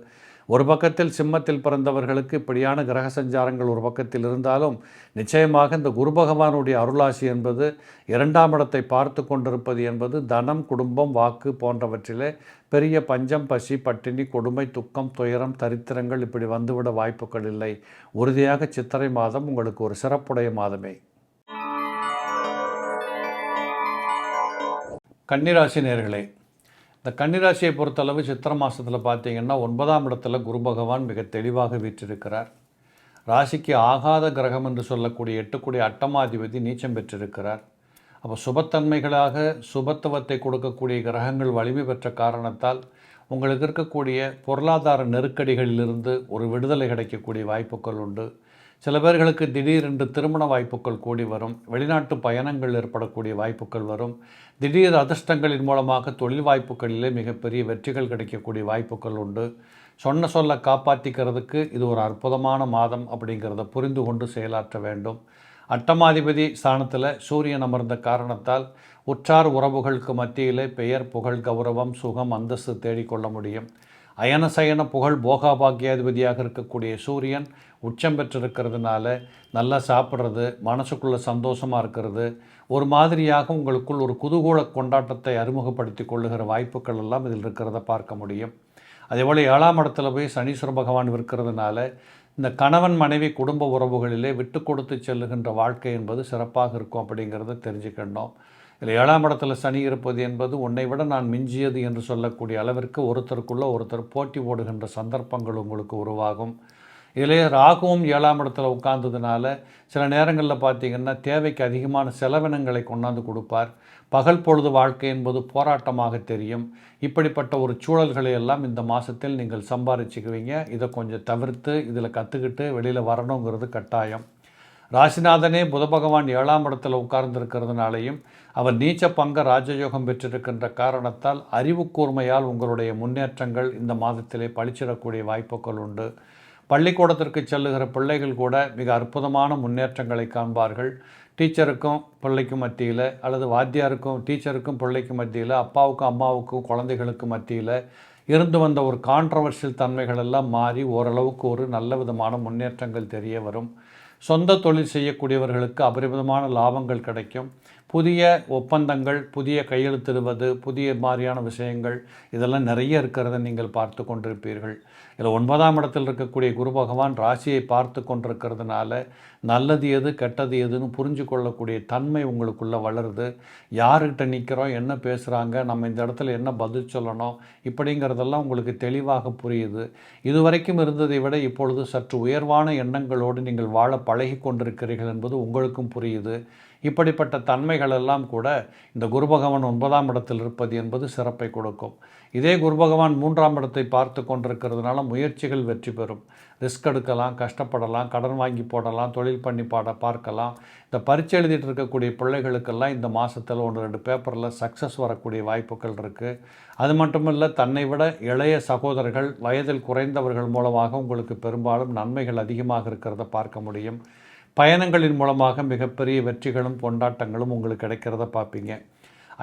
Speaker 1: ஒரு பக்கத்தில் சிம்மத்தில் பிறந்தவர்களுக்கு இப்படியான கிரக சஞ்சாரங்கள் ஒரு பக்கத்தில் இருந்தாலும் நிச்சயமாக இந்த குரு பகவானுடைய அருளாசி என்பது 2ஆம் இடத்தை பார்த்து கொண்டிருப்பது என்பது தனம், குடும்பம், வாக்கு போன்றவற்றிலே பெரிய பஞ்சம், பசி, பட்டினி, கொடுமை, துக்கம், துயரம், தரித்திரங்கள் இப்படி வந்துவிட வாய்ப்புகள் இல்லை. உறுதியாக சித்திரை மாதம் உங்களுக்கு ஒரு சிறப்புடைய மாதமே. கன்னிராசி நேயர்களே, இந்த கன்னிராசியை பொறுத்தளவு சித்திரை மாதத்தில் பார்த்தீங்கன்னா 9ஆம் இடத்துல குரு பகவான் மிக தெளிவாக வீற்றிருக்கிறார். ராசிக்கு ஆகாத கிரகம் என்று சொல்லக்கூடிய 8 அட்டமாதிபதி நீச்சம் பெற்றிருக்கிறார். அப்போ சுபத்தன்மைகளாக சுபத்துவத்தை கொடுக்கக்கூடிய கிரகங்கள் வலிமை பெற்ற காரணத்தால் உங்களுக்கு இருக்கக்கூடிய பொருளாதார நெருக்கடிகளிலிருந்து ஒரு விடுதலை கிடைக்கக்கூடிய வாய்ப்புகள் உண்டு. சில பேர்களுக்கு திடீரென்று திருமண வாய்ப்புகள் கூடி வரும், வெளிநாட்டு பயணங்கள் ஏற்படக்கூடிய வாய்ப்புகள் வரும், திடீர் அதிர்ஷ்டங்களின் மூலமாக தொழில் வாய்ப்புகளிலே மிகப்பெரிய வெற்றிகள் கிடைக்கக்கூடிய வாய்ப்புகள் உண்டு. சொன்ன சொல்ல காப்பாற்றிக்கிறதுக்கு இது ஒரு அற்புதமான மாதம் அப்படிங்கிறத புரிந்து கொண்டு செயலாற்ற வேண்டும். அட்டமாதிபதி ஸ்தானத்தில் சூரியன் அமர்ந்த காரணத்தால் உற்றார் உறவுகளுக்கு மத்தியிலே பெயர், புகழ், கௌரவம், சுகம், அந்தஸ்து தேடிக்கொள்ள முடியும். அயனசயன புகழ் போகாபாக்கியாதிபதியாக இருக்கக்கூடிய சூரியன் உச்சம் பெற்றிருக்கிறதுனால நல்லா சாப்பிட்றது, மனசுக்குள்ளே சந்தோஷமாக இருக்கிறது, ஒரு மாதிரியாக உங்களுக்குள் ஒரு குதூகூல கொண்டாட்டத்தை அறிமுகப்படுத்தி கொள்ளுகிற வாய்ப்புகள் எல்லாம் இதில் இருக்கிறத பார்க்க முடியும். அதேபோல் 7ஆம் இடத்துல போய் சனீஸ்வர பகவான் இருக்கிறதுனால இந்த கணவன் மனைவி குடும்ப உறவுகளிலே விட்டு கொடுத்து செல்லுகின்ற வாழ்க்கை என்பது சிறப்பாக இருக்கும் அப்படிங்கிறத தெரிஞ்சுக்கணும். இதில் 7ஆம் இடத்துல சனி இருப்பது என்பது உன்னை விட நான் மிஞ்சியது என்று சொல்லக்கூடிய அளவிற்கு ஒருத்தருக்குள்ளே ஒருத்தர் போட்டி போடுகின்ற சந்தர்ப்பங்கள் உங்களுக்கு உருவாகும். இதிலே ராகுவும் 7ஆம் இடத்துல உட்கார்ந்ததுனால சில நேரங்களில் பார்த்திங்கன்னா தேவைக்கு அதிகமான செலவினங்களை கொண்டாந்து கொடுப்பார். பகல் பொழுது வாழ்க்கை என்பது போராட்டமாக தெரியும். இப்படிப்பட்ட ஒரு சூழல்களை எல்லாம் இந்த மாதத்தில் நீங்கள் சம்பாதிச்சுக்குவீங்க. இதை கொஞ்சம் தவிர்த்து இதில் கற்றுக்கிட்டு வெளியில் வரணுங்கிறது கட்டாயம். ராசிநாதனே புத பகவான் 7ஆம் இடத்துல உட்கார்ந்திருக்கிறதுனாலையும் அவர் நீச்ச பங்க ராஜயோகம் பெற்றிருக்கின்ற காரணத்தால் அறிவு கூர்மையால் உங்களுடைய முன்னேற்றங்கள் இந்த மாதத்திலே பளிச்சிடக்கூடிய வாய்ப்புகள் உண்டு. பள்ளிக்கூடத்திற்கு செல்லுகிற பிள்ளைகள் கூட மிக அற்புதமான முன்னேற்றங்களை காண்பார்கள். டீச்சருக்கும் பிள்ளைக்கும் மத்தியில் அல்லது வாத்தியாருக்கும் டீச்சருக்கும் பிள்ளைக்கும் மத்தியில், அப்பாவுக்கும் அம்மாவுக்கும் குழந்தைகளுக்கு மத்தியில் இருந்து வந்த ஒரு கான்ட்ரவர்ஷியல் தன்மைகள் எல்லாம் மாறி ஓரளவுக்கு ஒரு நல்ல விதமான முன்னேற்றங்கள் தெரிய வரும். சொந்த தொழில் செய்யக்கூடியவர்களுக்கு அபரிமிதமான லாபங்கள் கிடைக்கும். புதிய ஒப்பந்தங்கள், புதிய கையெழுத்திடுவது, புதிய மாதிரியான விஷயங்கள் இதெல்லாம் நிறைய இருக்கிறத நீங்கள் பார்த்து கொண்டிருப்பீர்கள். இதில் 9ஆம் இடத்தில் இருக்கக்கூடிய குரு பகவான் ராசியை பார்த்து கொண்டிருக்கிறதுனால நல்லது எது கெட்டது எதுன்னு புரிஞ்சு கொள்ளக்கூடிய தன்மை உங்களுக்குள்ளே வளருது. யார்கிட்ட நிற்கிறோம், என்ன பேசுகிறாங்க, நம்ம இந்த இடத்துல என்ன பதில் சொல்லணும், இப்படிங்கிறதெல்லாம் உங்களுக்கு தெளிவாக புரியுது. இதுவரைக்கும் இருந்ததை விட இப்பொழுது சற்று உயர்வான எண்ணங்களோடு நீங்கள் வாழ பழகி கொண்டிருக்கிறீர்கள் என்பது உங்களுக்கும் புரியுது. இப்படிப்பட்ட தன்மைகளெல்லாம் கூட இந்த குரு பகவான் 9ஆம் இடத்தில் இருப்பது என்பது சிறப்பை கொடுக்கும். இதே குரு பகவான் 3ஆம் இடத்தை பார்த்து கொண்டிருக்கிறதுனால முயற்சிகள் வெற்றி பெறும். ரிஸ்க் எடுக்கலாம், கஷ்டப்படலாம், கடன் வாங்கி போடலாம், தொழில் பண்ணி பார்க்கலாம். இந்த பரீட்சை எழுதிட்டு இருக்கக்கூடிய பிள்ளைகளுக்கெல்லாம் இந்த மாதத்தில் 1-2 பேப்பரில் சக்ஸஸ் வரக்கூடிய வாய்ப்புகள் இருக்குது. அது மட்டுமில்லை, தன்னை விட இளைய சகோதரர்கள், வயதில் குறைந்தவர்கள் மூலமாக உங்களுக்கு பெரும்பாலும் நன்மைகள் அதிகமாக இருக்கிறத பார்க்க முடியும். பயணங்களின் மூலமாக மிகப்பெரிய வெற்றிகளும் கொண்டாட்டங்களும் உங்களுக்கு கிடைக்கிறத பார்ப்பீங்க.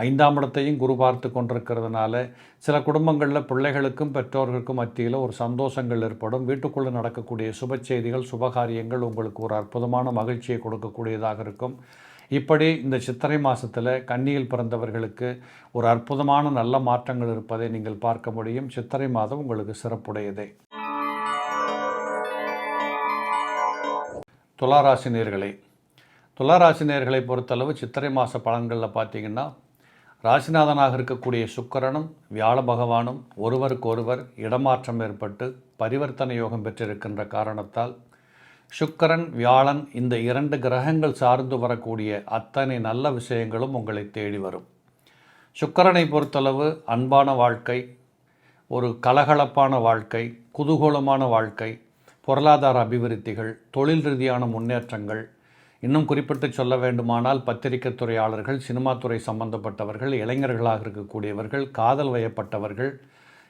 Speaker 1: 5ஆம் இடத்தையும் குரு பார்த்து கொண்டிருக்கிறதுனால சில குடும்பங்களில் பிள்ளைகளுக்கும் பெற்றோர்களுக்கும் மத்தியில் ஒரு சந்தோஷங்கள் ஏற்படும். வீட்டுக்குள்ளே நடக்கக்கூடிய சுப செய்திகள், சுபகாரியங்கள் உங்களுக்கு ஒரு அற்புதமான மகிழ்ச்சியை கொடுக்கக்கூடியதாக இருக்கும். இப்படி இந்த சித்திரை மாதத்தில் கன்னியில் பிறந்தவர்களுக்கு ஒரு அற்புதமான நல்ல மாற்றங்கள் இருப்பதை நீங்கள் பார்க்க முடியும். சித்திரை மாதம் உங்களுக்கு சிறப்புடையதே. துளாராசி நேயர்களே, துளாராசி நேயர்களை பொறுத்தளவு சித்திரை மாத பலன்களில் பார்த்திங்கன்னா, ராசிநாதனாக இருக்கக்கூடிய சுக்கிரனும் வியாழ பகவானும் ஒருவருக்கு ஒருவர் இடமாற்றம் ஏற்பட்டு பரிவர்த்தனை யோகம் பெற்றிருக்கின்ற காரணத்தால் சுக்கிரன் வியாழன் இந்த 2 கிரகங்கள் சார்ந்து வரக்கூடிய அத்தனை நல்ல விஷயங்களும் உங்களை தேடி வரும். சுக்கிரனை பொறுத்தளவு அன்பான வாழ்க்கை, ஒரு கலகலப்பான வாழ்க்கை, குதூகூலமான வாழ்க்கை, பொருளாதார அபிவிருத்திகள், தொழில் ரீதியான முன்னேற்றங்கள், இன்னும் குறிப்பிட்டு சொல்ல வேண்டுமானால் பத்திரிகை துறையாளர்கள், சினிமா துறை சம்பந்தப்பட்டவர்கள், இளைஞர்களாக இருக்கக்கூடியவர்கள், காதல் வயப்பட்டவர்கள்,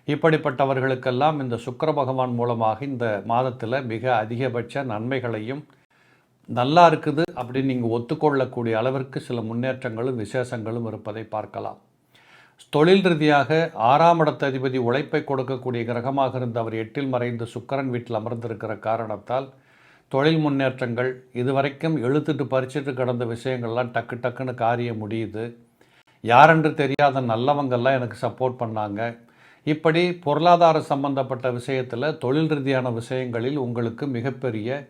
Speaker 1: இப்படிப்பட்டவர்களுக்கெல்லாம் இந்த சுக்கிர பகவான் மூலமாக இந்த மாதத்தில் மிக அதிகபட்ச நன்மைகளையும் நல்லா இருக்குது அப்படின்னு நீங்கள் ஒத்துக்கொள்ளக்கூடிய அளவிற்கு சில முன்னேற்றங்களும் விசேஷங்களும் இருப்பதை பார்க்கலாம். தொழில் ரீதியாக 6ஆம் இடத்த அதிபதி உழைப்பை கொடுக்கக்கூடிய கிரகமாக இருந்து அவர் 8இல் மறைந்து சுக்கிரன் வீட்டில் அமர்ந்திருக்கிற காரணத்தால் தொழில் முன்னேற்றங்கள், இதுவரைக்கும் இழுத்துட்டு பறிச்சுட்டு கிடந்த விஷயங்கள்லாம் டக்கு டக்குன்னு காரியம் முடியுது. யாரென்று தெரியாத நல்லவங்கள்லாம் எனக்கு சப்போர்ட் பண்ணாங்க. இப்படி பொருளாதார சம்பந்தப்பட்ட விஷயத்தில், தொழில் ரீதியான விஷயங்களில் உங்களுக்கு மிகப்பெரிய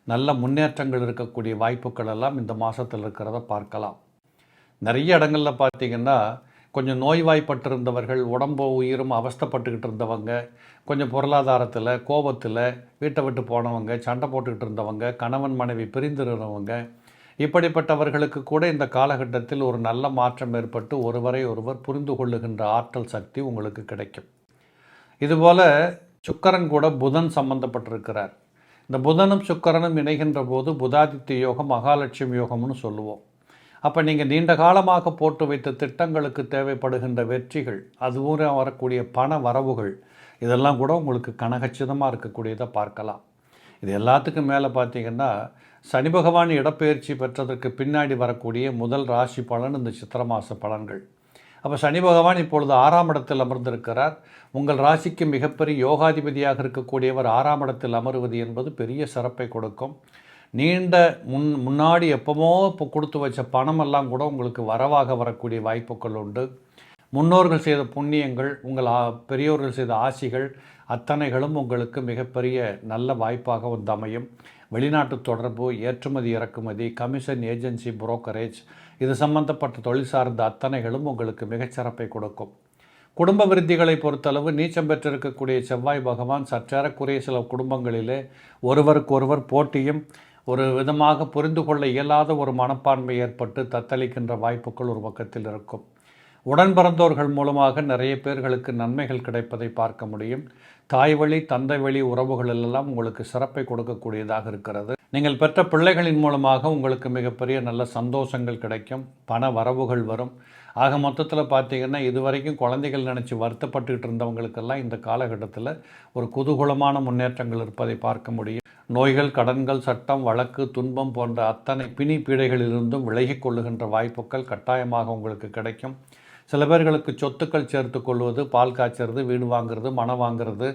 Speaker 1: நல்ல முன்னேற்றங்கள் இருக்கக்கூடிய வாய்ப்புகள் எல்லாம் இந்த மாதத்தில் இருக்கிறத பார்க்கலாம். நிறைய இடங்களில் பார்த்திங்கன்னா கொஞ்சம் நோய்வாய்ப்பட்டிருந்தவர்கள், உடம்பு உயிரும் அவஸ்தைப்பட்டுக்கிட்டு இருந்தவங்க, கொஞ்சம் பொருளாதாரத்தில் கோபத்தில் வீட்டை விட்டு போனவங்க, சண்டை போட்டுக்கிட்டு இருந்தவங்க, கணவன் மனைவி பிரிந்திருந்தவங்க, இப்படிப்பட்டவர்களுக்கு கூட இந்த காலகட்டத்தில் ஒரு நல்ல மாற்றம் ஏற்பட்டு ஒருவரை ஒருவர் புரிந்து கொள்ளுகின்ற ஆற்றல் சக்தி உங்களுக்கு கிடைக்கும். இதுபோல் சுக்கிரன் கூட புதன் சம்பந்தப்பட்டிருக்கிறார். இந்த புதனும் சுக்கிரனும் இணைகின்ற போது புதாதித்ய யோகம், மகாலட்சுமி யோகம்னு சொல்லுவோம். அப்போ நீங்கள் நீண்ட காலமாக போட்டு வைத்த திட்டங்களுக்கு தேவைப்படுகின்ற வெற்றிகள், அதுவும் வரக்கூடிய பண வரவுகள், இதெல்லாம் கூட உங்களுக்கு கனகச்சிதமாக இருக்கக்கூடியதை பார்க்கலாம். இது எல்லாத்துக்கும் மேலே பார்த்திங்கன்னா, சனி பகவான் இடப்பெயர்ச்சி பெற்றதற்கு பின்னாடி வரக்கூடிய முதல் ராசி பலன் இந்த சித்திரை மாத பலன்கள். அப்போ சனி பகவான் இப்பொழுது 6ஆம் இடத்தில் அமர்ந்திருக்கிறார். உங்கள் ராசிக்கு மிகப்பெரிய யோகாதிபதியாக இருக்கக்கூடியவர் 6ஆம் இடத்தில் அமர்வது என்பது பெரிய சிறப்பை கொடுக்கும். நீண்ட முன்னாடி எப்போமோ இப்போ கொடுத்து வச்ச பணமெல்லாம் கூட உங்களுக்கு வரவாக வரக்கூடிய வாய்ப்புகள் உண்டு. முன்னோர்கள் செய்த புண்ணியங்கள், உங்கள் பெரியோர்கள் செய்த ஆசிகள், அத்தனைகளும் உங்களுக்கு மிகப்பெரிய நல்ல வாய்ப்பாக வந்து அமையும். வெளிநாட்டு தொடர்பு, ஏற்றுமதி இறக்குமதி, கமிஷன், ஏஜென்சி, புரோக்கரேஜ் இது சம்பந்தப்பட்ட தொழில் சார்ந்த அத்தனைகளும் உங்களுக்கு மிகச்சிறப்பை கொடுக்கும். குடும்ப விருத்திகளை பொறுத்தளவு நீச்சம் பெற்றிருக்கக்கூடிய செவ்வாய் பகவான் சற்றேறக்குறைய சில குடும்பங்களிலே ஒருவருக்கொருவர் போட்டியும் ஒரு விதமாக புரிந்து கொள்ள இயலாத ஒரு மனப்பான்மை ஏற்பட்டு தத்தளிக்கின்ற வாய்ப்புகள் ஒரு பக்கத்தில் இருக்கும். உடன் பிறந்தோர்கள் மூலமாக நிறைய பேர்களுக்கு நன்மைகள் கிடைப்பதை பார்க்க முடியும். தாய் வழி, தந்தை வழி உறவுகளெல்லாம் உங்களுக்கு சிறப்பை கொடுக்கக்கூடியதாக இருக்கிறது. நீங்கள் பெற்ற பிள்ளைகளின் மூலமாக உங்களுக்கு மிகப்பெரிய நல்ல சந்தோஷங்கள் கிடைக்கும், பண வரவுகள் வரும். ஆக மொத்தத்தில் பார்த்தீங்கன்னா இதுவரைக்கும் குழந்தைகள் நினச்சி வருத்தப்பட்டுக்கிட்டு இருந்தவங்களுக்கெல்லாம் இந்த காலகட்டத்தில் ஒரு குதூகலமான முன்னேற்றங்கள் இருப்பதை பார்க்க முடியும். நோய்கள், கடன்கள், சட்டம், வழக்கு, துன்பம் போன்ற அத்தனை பிணி பீடைகளிலிருந்தும் விலகிக் கொள்ளுகின்ற வாய்ப்புகள் கட்டாயமாக உங்களுக்கு கிடைக்கும். சில பேர்களுக்கு சொத்துக்கள் சேர்த்து கொள்வது, பால் காய்ச்சறது, வீடு வாங்கிறது, மனம் வாங்கிறது,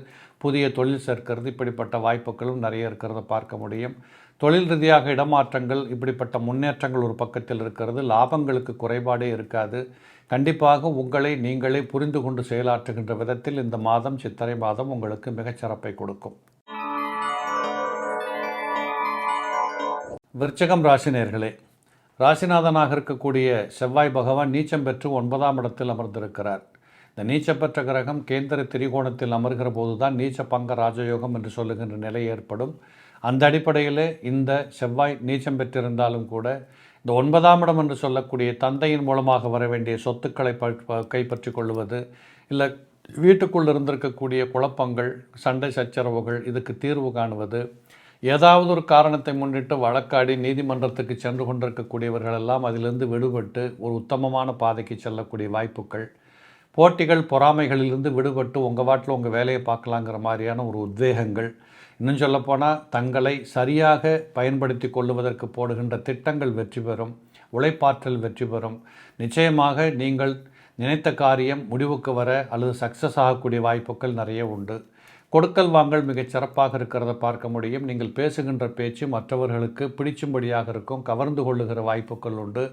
Speaker 1: புதிய தொழில் சேர்க்கிறது, இப்படிப்பட்ட வாய்ப்புகளும் நிறைய இருக்கிறத பார்க்க முடியும். தொழில் ரீதியாக இடமாற்றங்கள், இப்படிப்பட்ட முன்னேற்றங்கள் ஒரு பக்கத்தில் இருக்கிறது. லாபங்களுக்கு குறைபாடே இருக்காது. கண்டிப்பாக உங்களை நீங்களே புரிந்து கொண்டு செயலாற்றுகின்ற விதத்தில் இந்த மாதம், சித்திரை மாதம் உங்களுக்கு மிகச்சிறப்பை கொடுக்கும். விருச்சிகம் ராசி நேயர்களே, ராசிநாதனாக இருக்கக்கூடிய செவ்வாய் பகவான் நீச்சம் பெற்று 9ஆம் இடத்தில் அமர்ந்திருக்கிறார். இந்த நீச்சம் பெற்ற கிரகம் கேந்திர திரிகோணத்தில் அமர்கிற போது தான் நீச்ச பங்க ராஜயோகம் என்று சொல்லுகின்ற நிலை ஏற்படும். அந்த அடிப்படையில் இந்த செவ்வாய் நீச்சம் பெற்றிருந்தாலும் கூட இந்த 9ஆம் இடம் என்று சொல்லக்கூடிய தந்தையின் மூலமாக வர வேண்டிய சொத்துக்களை கைப்பற்றி கொள்வது, இல்லை வீட்டுக்குள் இருந்திருக்கக்கூடிய குழப்பங்கள், சண்டை சச்சரவுகள் இதுக்கு தீர்வு காணுவது, ஏதாவது ஒரு காரணத்தை முன்னிட்டு வழக்காடி நீதிமன்றத்துக்கு சென்று கொண்டிருக்கக்கூடியவர்களெல்லாம் அதிலிருந்து விடுபட்டு ஒரு உத்தமமான பாதைக்கு செல்லக்கூடிய வாய்ப்புகள், போட்டிகள், பொறாமைகளிலிருந்து விடுபட்டு உங்கள் வாட்டில் உங்கள் வேலையை பார்க்கலாங்கிற மாதிரியான ஒரு உத்வேகங்கள், இன்னும் சொல்லப்போனால் தங்களை சரியாக பயன்படுத்தி கொள்ளுவதற்கு போடுகின்ற திட்டங்கள் வெற்றி பெறும், உழைப்பாற்றல் வெற்றி பெறும். நிச்சயமாக நீங்கள் நினைத்த காரியம் முடிவுக்கு வர அல்லது சக்ஸஸ் ஆகக்கூடிய வாய்ப்புகள் நிறைய உண்டு. கொடுக்கல் வாங்கல் மிகச் சிறப்பாக இருக்கிறத பார்க்க முடியும். நீங்கள் பேசுகின்ற பேச்சு மற்றவர்களுக்கு பிடிச்சும்படியாக இருக்கும், கவர்ந்து கொள்ளுகிற வாய்ப்புகள் உண்டு.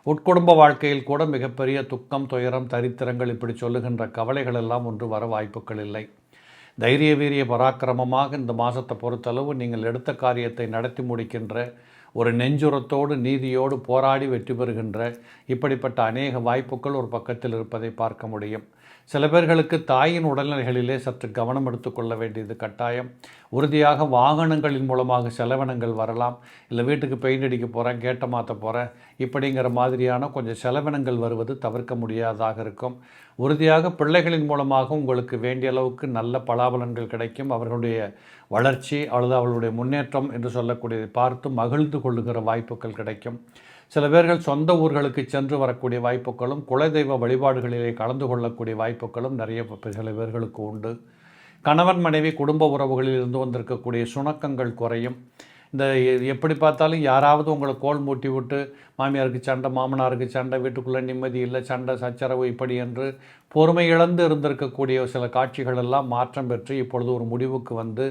Speaker 1: உட்குடும்ப வாழ்க்கையில் கூட மிகப்பெரிய துக்கம், துயரம், தரித்திரங்கள் இப்படி சொல்லுகின்ற கவலைகள் எல்லாம் ஒன்று வர வாய்ப்புகள் இல்லை. தைரிய வீரிய பராக்கிரமமாக இந்த மாதத்தை பொறுத்தளவு நீங்கள் எடுத்த காரியத்தை நடத்தி முடிக்கின்ற ஒரு நெஞ்சுரத்தோடு நீதியோடு போராடி வெற்றி பெறுகின்ற இப்படிப்பட்ட அநேக வாய்ப்புகள் ஒரு பக்கத்தில் இருப்பதை பார்க்க முடியும். சில பேர்களுக்கு தாயின் உடல்நிலைகளிலே சற்று கவனம் எடுத்துக்கொள்ள வேண்டியது கட்டாயம். உறுதியாக வாகனங்களின் மூலமாக செலவினங்கள் வரலாம். இல்லை வீட்டுக்கு பெயிண்ட் அடிக்க போகிறேன், கேட்டை மாற்ற போகிறேன், இப்படிங்கிற மாதிரியான கொஞ்சம் செலவினங்கள் வருவது தவிர்க்க முடியாததாக இருக்கும். உறுதியாக பிள்ளைகளின் மூலமாக உங்களுக்கு வேண்டிய அளவுக்கு நல்ல பலாபலன்கள் கிடைக்கும். அவர்களுடைய வளர்ச்சி அல்லது அவர்களுடைய முன்னேற்றம் என்று சொல்லக்கூடியதை பார்த்து மகிழ்ந்து கொள்ளுகிற வாய்ப்புகள் கிடைக்கும். சில பேர்கள் சொந்த ஊர்களுக்கு சென்று வரக்கூடிய வாய்ப்புகளும், குலதெய்வ வழிபாடுகளிலே கலந்து கொள்ளக்கூடிய வாய்ப்புகளும் நிறைய சில பேர்களுக்கு உண்டு. கணவன் மனைவி குடும்ப உறவுகளில் இருந்து வந்திருக்கக்கூடிய சுணக்கங்கள் குறையும். இந்த எப்படி பார்த்தாலும் யாராவது உங்களை கோல் மூட்டி விட்டு மாமியாருக்கு சண்டை, மாமனாருக்கு சண்டை, வீட்டுக்குள்ளே நிம்மதி இல்லை, சண்டை சச்சரவு இப்படி என்று பொறுமை இழந்து இருந்திருக்கக்கூடிய சில காட்சிகள் எல்லாம் மாற்றம் பெற்று இப்பொழுது ஒரு முடிவுக்கு வந்து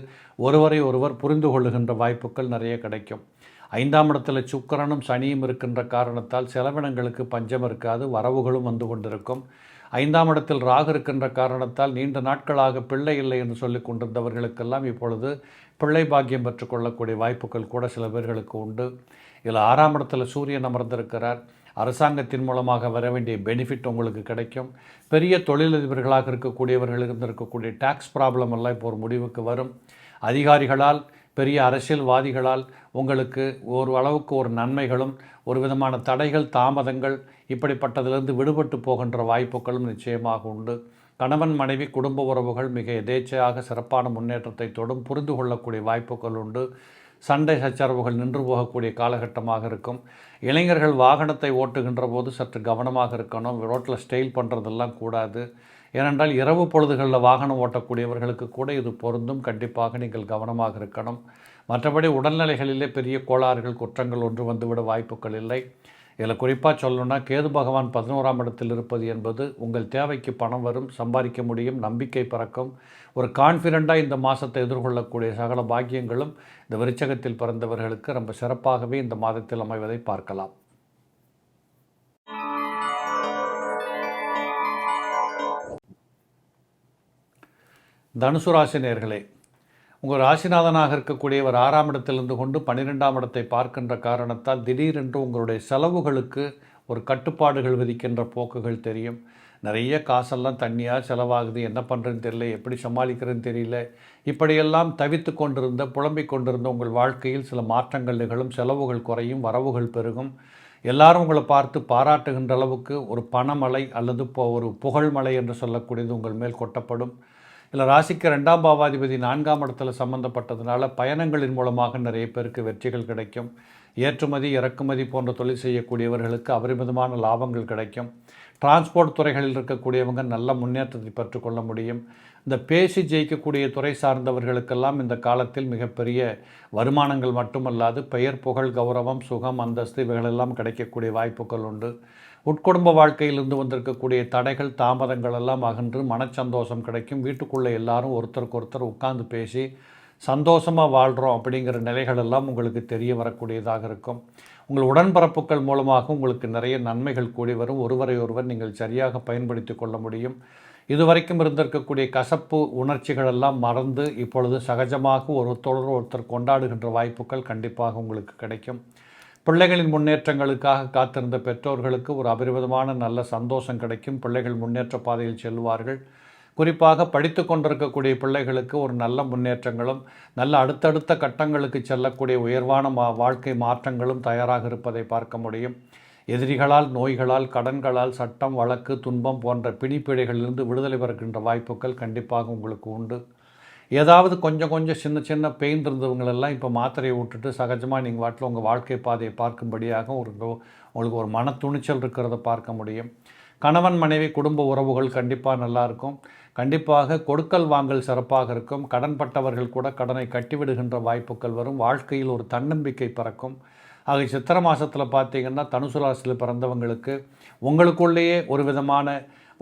Speaker 1: ஒருவரை ஒருவர் புரிந்து கொள்ளுகின்ற வாய்ப்புகள் நிறைய கிடைக்கும். 5ஆம் இடத்துல சுக்கிரனும் சனியும் இருக்கின்ற காரணத்தால் செலவினங்களுக்கு பஞ்சம் இருக்காது, வரவுகளும் வந்து கொண்டிருக்கும். 5ஆம் இடத்தில் ராகு இருக்கின்ற காரணத்தால் நீண்ட நாட்களாக பிள்ளை இல்லை என்று சொல்லி கொண்டிருந்தவர்களுக்கெல்லாம் இப்பொழுது பிள்ளை பாக்கியம் பெற்றுக்கொள்ளக்கூடிய வாய்ப்புகள் கூட சில பேர்களுக்கு உண்டு. இதில் 6ஆம் இடத்துல சூரியன் அமர்ந்திருக்கிறார். அரசாங்கத்தின் மூலமாக வர வேண்டிய பெனிஃபிட் உங்களுக்கு கிடைக்கும். பெரிய தொழிலதிபர்களாக இருக்கக்கூடியவர்கள் இருந்திருக்கக்கூடிய டேக்ஸ் ப்ராப்ளம் எல்லாம் இப்போ ஒரு முடிவுக்கு வரும். அதிகாரிகளால், பெரிய அரசியல்வாதிகளால் உங்களுக்கு ஒரு அளவுக்கு ஒரு நன்மைகளும், ஒரு விதமான தடைகள், தாமதங்கள் இப்படிப்பட்டதிலிருந்து விடுபட்டு போகின்ற வாய்ப்புகளும் நிச்சயமாக உண்டு. கணவன் மனைவி குடும்ப உறவுகள் மிக எதேச்சையாக சிறப்பான முன்னேற்றத்தை தொடும், புரிந்து கொள்ளக்கூடிய வாய்ப்புகள் உண்டு. சண்டை சச்சரவுகள் நின்று போகக்கூடிய காலகட்டமாக இருக்கும். இளைஞர்கள் வாகனத்தை ஓட்டுகின்ற போது சற்று கவனமாக இருக்கணும். ரோட்டில் ஸ்டைல் பண்ணுறதெல்லாம் கூடாது. ஏனென்றால் இரவு பொழுதுகளில் வாகனம் ஓட்டக்கூடியவர்களுக்கு கூட இது பொருந்தும். கண்டிப்பாக நீங்கள் கவனமாக இருக்கணும். மற்றபடி உடல்நிலைகளிலே பெரிய கோளாறுகள், குற்றங்கள் ஒன்று வந்துவிட வாய்ப்புகள் இல்லை. இதில் குறிப்பாக சொல்லணும்னா கேது பகவான் 11ஆம் இடத்தில் இருப்பது என்பது உங்கள் தேவைக்கு பணம் வரும், சம்பாதிக்க முடியும், நம்பிக்கை பிறக்கும், ஒரு கான்ஃபிடெண்ட்டாக இந்த மாதத்தை எதிர்கொள்ளக்கூடிய சகல பாக்கியங்களும் இந்த விருச்சகத்தில் பிறந்தவர்களுக்கு ரொம்ப சிறப்பாகவே இந்த மாதத்தில் அமைவதை பார்க்கலாம். தனுசு ராசி நேயர்களே, உங்கள் ராசிநாதனாக இருக்கக்கூடியவர் 6ஆம் இடத்திலிருந்து கொண்டு 12ஆம் இடத்தை பார்க்கின்ற காரணத்தால் திடீரென்று உங்களுடைய செலவுகளுக்கு ஒரு கட்டுப்பாடுகள் விதிக்கின்ற போக்குகள் தெரியும். நிறைய காசெல்லாம் தண்ணியாக செலவாகுது, என்ன பண்ணுறதுன்னு தெரியல, எப்படி சமாளிக்கிறதுன்னு தெரியல, இப்படியெல்லாம் தவித்து கொண்டிருந்த புலம்பிக் கொண்டிருந்த உங்கள் வாழ்க்கையில் சில மாற்றங்கள் நிகழும். செலவுகள் குறையும், வரவுகள் பெருகும். எல்லாரும் உங்களை பார்த்து பாராட்டுகின்ற அளவுக்கு ஒரு பணமழை அல்லது ஒரு புகழ்மழை என்று சொல்லக்கூடியது உங்கள் மேல் கொட்டப்படும். இல்லை ராசிக்கு 2ஆம் பாவாதிபதி 4ஆம் இடத்துல சம்மந்தப்பட்டதுனால பயணங்களின் மூலமாக நிறைய பேருக்கு வெற்றிகள் கிடைக்கும். ஏற்றுமதி இறக்குமதி போன்ற தொழில் செய்யக்கூடியவர்களுக்கு அபரிமிதமான லாபங்கள் கிடைக்கும். டிரான்ஸ்போர்ட் துறைகளில் இருக்கக்கூடியவங்க நல்ல முன்னேற்றத்தை பெற்றுக்கொள்ள முடியும். இந்த பேசி ஜெயிக்கக்கூடிய துறை சார்ந்தவர்களுக்கெல்லாம் இந்த காலத்தில் மிகப்பெரிய வருமானங்கள் மட்டுமல்லாது பெயர் புகழ் கௌரவம் சுகம் அந்தஸ்து இவைகளெல்லாம் கிடைக்கக்கூடிய வாய்ப்புகள் உண்டு. உட்குடும்ப வாழ்க்கையிலிருந்து வந்திருக்கக்கூடிய தடைகள் தாமதங்கள் எல்லாம் அகன்று மனச்சந்தோஷம் கிடைக்கும். வீட்டுக்குள்ளே எல்லாரும் ஒருத்தருக்கு ஒருத்தர் உட்கார்ந்து பேசி சந்தோஷமாக வாழ்கிறோம் அப்படிங்கிற நிலைகளெல்லாம் உங்களுக்கு தெரிய வரக்கூடியதாக இருக்கும். உங்கள் உடன்பிறப்புகள் மூலமாக உங்களுக்கு நிறைய நன்மைகள் கூடி வரும். ஒருவரை ஒருவர் நீங்கள் சரியாக பயன்படுத்தி கொள்ள முடியும். இதுவரைக்கும் இருந்திருக்கக்கூடிய கசப்பு உணர்ச்சிகளெல்லாம் மறந்து இப்பொழுது சகஜமாக ஒருத்தர் கொண்டாடுகின்ற வாய்ப்புகள் கண்டிப்பாக உங்களுக்கு கிடைக்கும். பிள்ளைகளின் முன்னேற்றங்களுக்காக காத்திருந்த பெற்றோர்களுக்கு ஒரு அபரிவிதமான நல்ல சந்தோஷம் கிடைக்கும். பிள்ளைகள் முன்னேற்ற பாதையில் செல்வார்கள். குறிப்பாக படித்து கொண்டிருக்கக்கூடிய பிள்ளைகளுக்கு ஒரு நல்ல முன்னேற்றங்களும் நல்ல அடுத்தடுத்த கட்டங்களுக்கு செல்லக்கூடிய உயர்வான வாழ்க்கை மாற்றங்களும் தயாராக இருப்பதை பார்க்க முடியும். எதிரிகளால் நோய்களால் கடன்களால் சட்டம் வழக்கு துன்பம் போன்ற பிணிப்பீடைகளிலிருந்து விடுதலை பெறுகின்ற வாய்ப்புகள் கண்டிப்பாக உங்களுக்கு உண்டு. ஏதாவது கொஞ்சம் சின்ன சின்ன பெயின் இருந்தவங்களெல்லாம் இப்போ மாத்திரையை விட்டுட்டு சகஜமாக நீங்கள் வாட்டில் உங்கள் வாழ்க்கை பாதையை பார்க்கும்படியாக உங்களுக்கு ஒரு மன துணிச்சல் இருக்கிறத பார்க்க முடியும். கணவன் மனைவி குடும்ப உறவுகள் கண்டிப்பாக நல்லாயிருக்கும். கண்டிப்பாக கொடுக்கல் வாங்கல் சிறப்பாக இருக்கும். கடன்பட்டவர்கள் கூட கடனை கட்டிவிடுகின்ற வாய்ப்புகள் வரும். வாழ்க்கையில் ஒரு தன்னம்பிக்கை பிறக்கும். ஆக சித்திரை மாதத்தில் பார்த்திங்கன்னா தனுசு ராசியில் பிறந்தவங்களுக்கு உங்களுக்குள்ளேயே ஒரு விதமான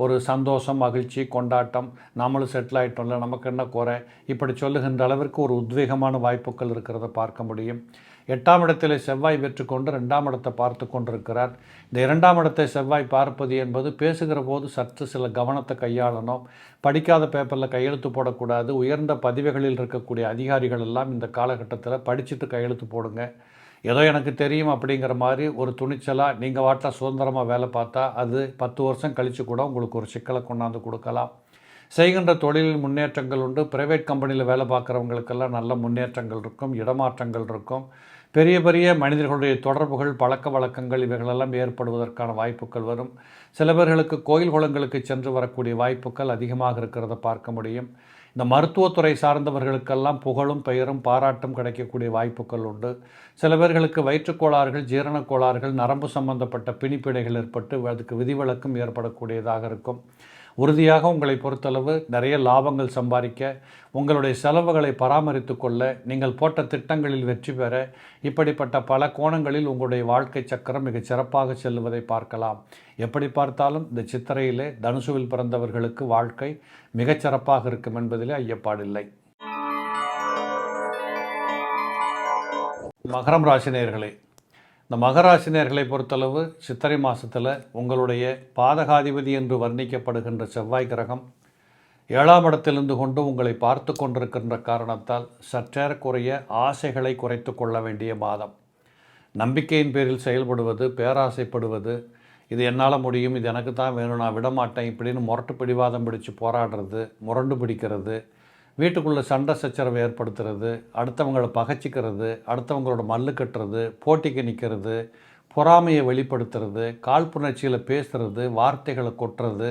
Speaker 1: ஒரு சந்தோஷம் மகிழ்ச்சி கொண்டாட்டம், நாமளும் செட்டில் ஆகிட்டோம்ல நமக்கு என்ன குறை இப்படி சொல்லுகின்ற அளவிற்கு ஒரு உத்வேகமான வாய்ப்புகள் இருக்கிறத பார்க்க முடியும். 8ஆம் இடத்தில் செவ்வாய் பெற்றுக்கொண்டு 2ஆம் இடத்தை பார்த்து கொண்டிருக்கிறார். இந்த 2ஆம் இடத்தை செவ்வாய் பார்ப்பது என்பது பேசுகிற போது சற்று சில கவனத்தை கையாளணும். படிக்காத பேப்பரில் கையெழுத்து போடக்கூடாது. உயர்ந்த பதவிகளில் இருக்கக்கூடிய அதிகாரிகள் எல்லாம் இந்த காலகட்டத்தில் படிச்சுட்டு கையெழுத்து போடுங்க. ஏதோ எனக்கு தெரியும் அப்படிங்கிற மாதிரி ஒரு துணிச்சலாக நீங்கள் வாட்டில் சுதந்திரமாக வேலை பார்த்தா அது 10 வருஷம் கழித்து கூட உங்களுக்கு ஒரு சிக்கலை கொண்டாந்து கொடுக்கலாம். செய்கின்ற தொழிலில் முன்னேற்றங்கள் உண்டு. ப்ரைவேட் கம்பெனியில் வேலை பார்க்குறவங்களுக்கெல்லாம் நல்ல முன்னேற்றங்கள் இருக்கும். இடமாற்றங்கள் இருக்கும். பெரிய பெரிய மனிதர்களுடைய தொடர்புகள் பழக்க வழக்கங்கள் இவைகளெல்லாம் ஏற்படுவதற்கான வாய்ப்புகள் வரும். சில பேர்களுக்கு கோயில் குளங்களுக்கு சென்று வரக்கூடிய வாய்ப்புகள் அதிகமாக இருக்கிறத பார்க்க முடியும். இந்த மருத்துவத்துறை சார்ந்தவர்களுக்கெல்லாம் புகழும் பெயரும் பாராட்டும் கிடைக்கக்கூடிய வாய்ப்புகள் உண்டு. சில பேர்களுக்கு வயிற்றுக்கோளாறுகள் ஜீரணக்கோளாறுகள் நரம்பு சம்பந்தப்பட்ட பிணிப்பிடைகள் ஏற்பட்டு அதுக்கு விதிவிலக்கும் ஏற்படக்கூடியதாக இருக்கும். உறுதியாக உங்களை பொறுத்தளவு நிறைய லாபங்கள் சம்பாதிக்க உங்களுடைய செலவுகளை பராமரித்து கொள்ள நீங்கள் போட்ட திட்டங்களில் வெற்றி பெற இப்படிப்பட்ட பல கோணங்களில் உங்களுடைய வாழ்க்கை சக்கரம் மிகச் சிறப்பாக செல்லுவதை பார்க்கலாம். எப்படி பார்த்தாலும் இந்த சித்திரையிலே தனுசுவில் பிறந்தவர்களுக்கு வாழ்க்கை மிகச் சிறப்பாக இருக்கும் என்பதிலே ஐயப்பாடில்லை. மகரம் ராசினியர்களே, இந்த மகராசினியர்களை பொறுத்தளவு சித்திரை மாதத்தில் உங்களுடைய பாதகாதிபதி என்று வர்ணிக்கப்படுகின்ற செவ்வாய் கிரகம் 7ஆம் இடத்திலிருந்து கொண்டு உங்களை பார்த்து கொண்டிருக்கின்ற காரணத்தால் சற்றேறக்குறைய ஆசைகளை குறைத்து கொள்ள வேண்டிய மாதம். நம்பிக்கையின் பேரில் செயல்படுவது, பேராசைப்படுவது, இது என்னால் முடியும், இது எனக்கு தான் வேணும், நான் விடமாட்டேன் இப்படின்னு முரட்டு பிடிவாதம் பிடிச்சு போராடுறது, முரண்டு பிடிக்கிறது, வீட்டுக்குள்ளே சண்டை சச்சரவை ஏற்படுத்துறது, அடுத்தவங்களை பகைச்சிக்கிறது, அடுத்தவங்களோட மல்லு கட்டுறது, போட்டிக்கு நிற்கிறது, பொறாமையை வெளிப்படுத்துறது, காழ்ப்புணர்ச்சியில் பேசுகிறது, வார்த்தைகளை கொட்டுறது,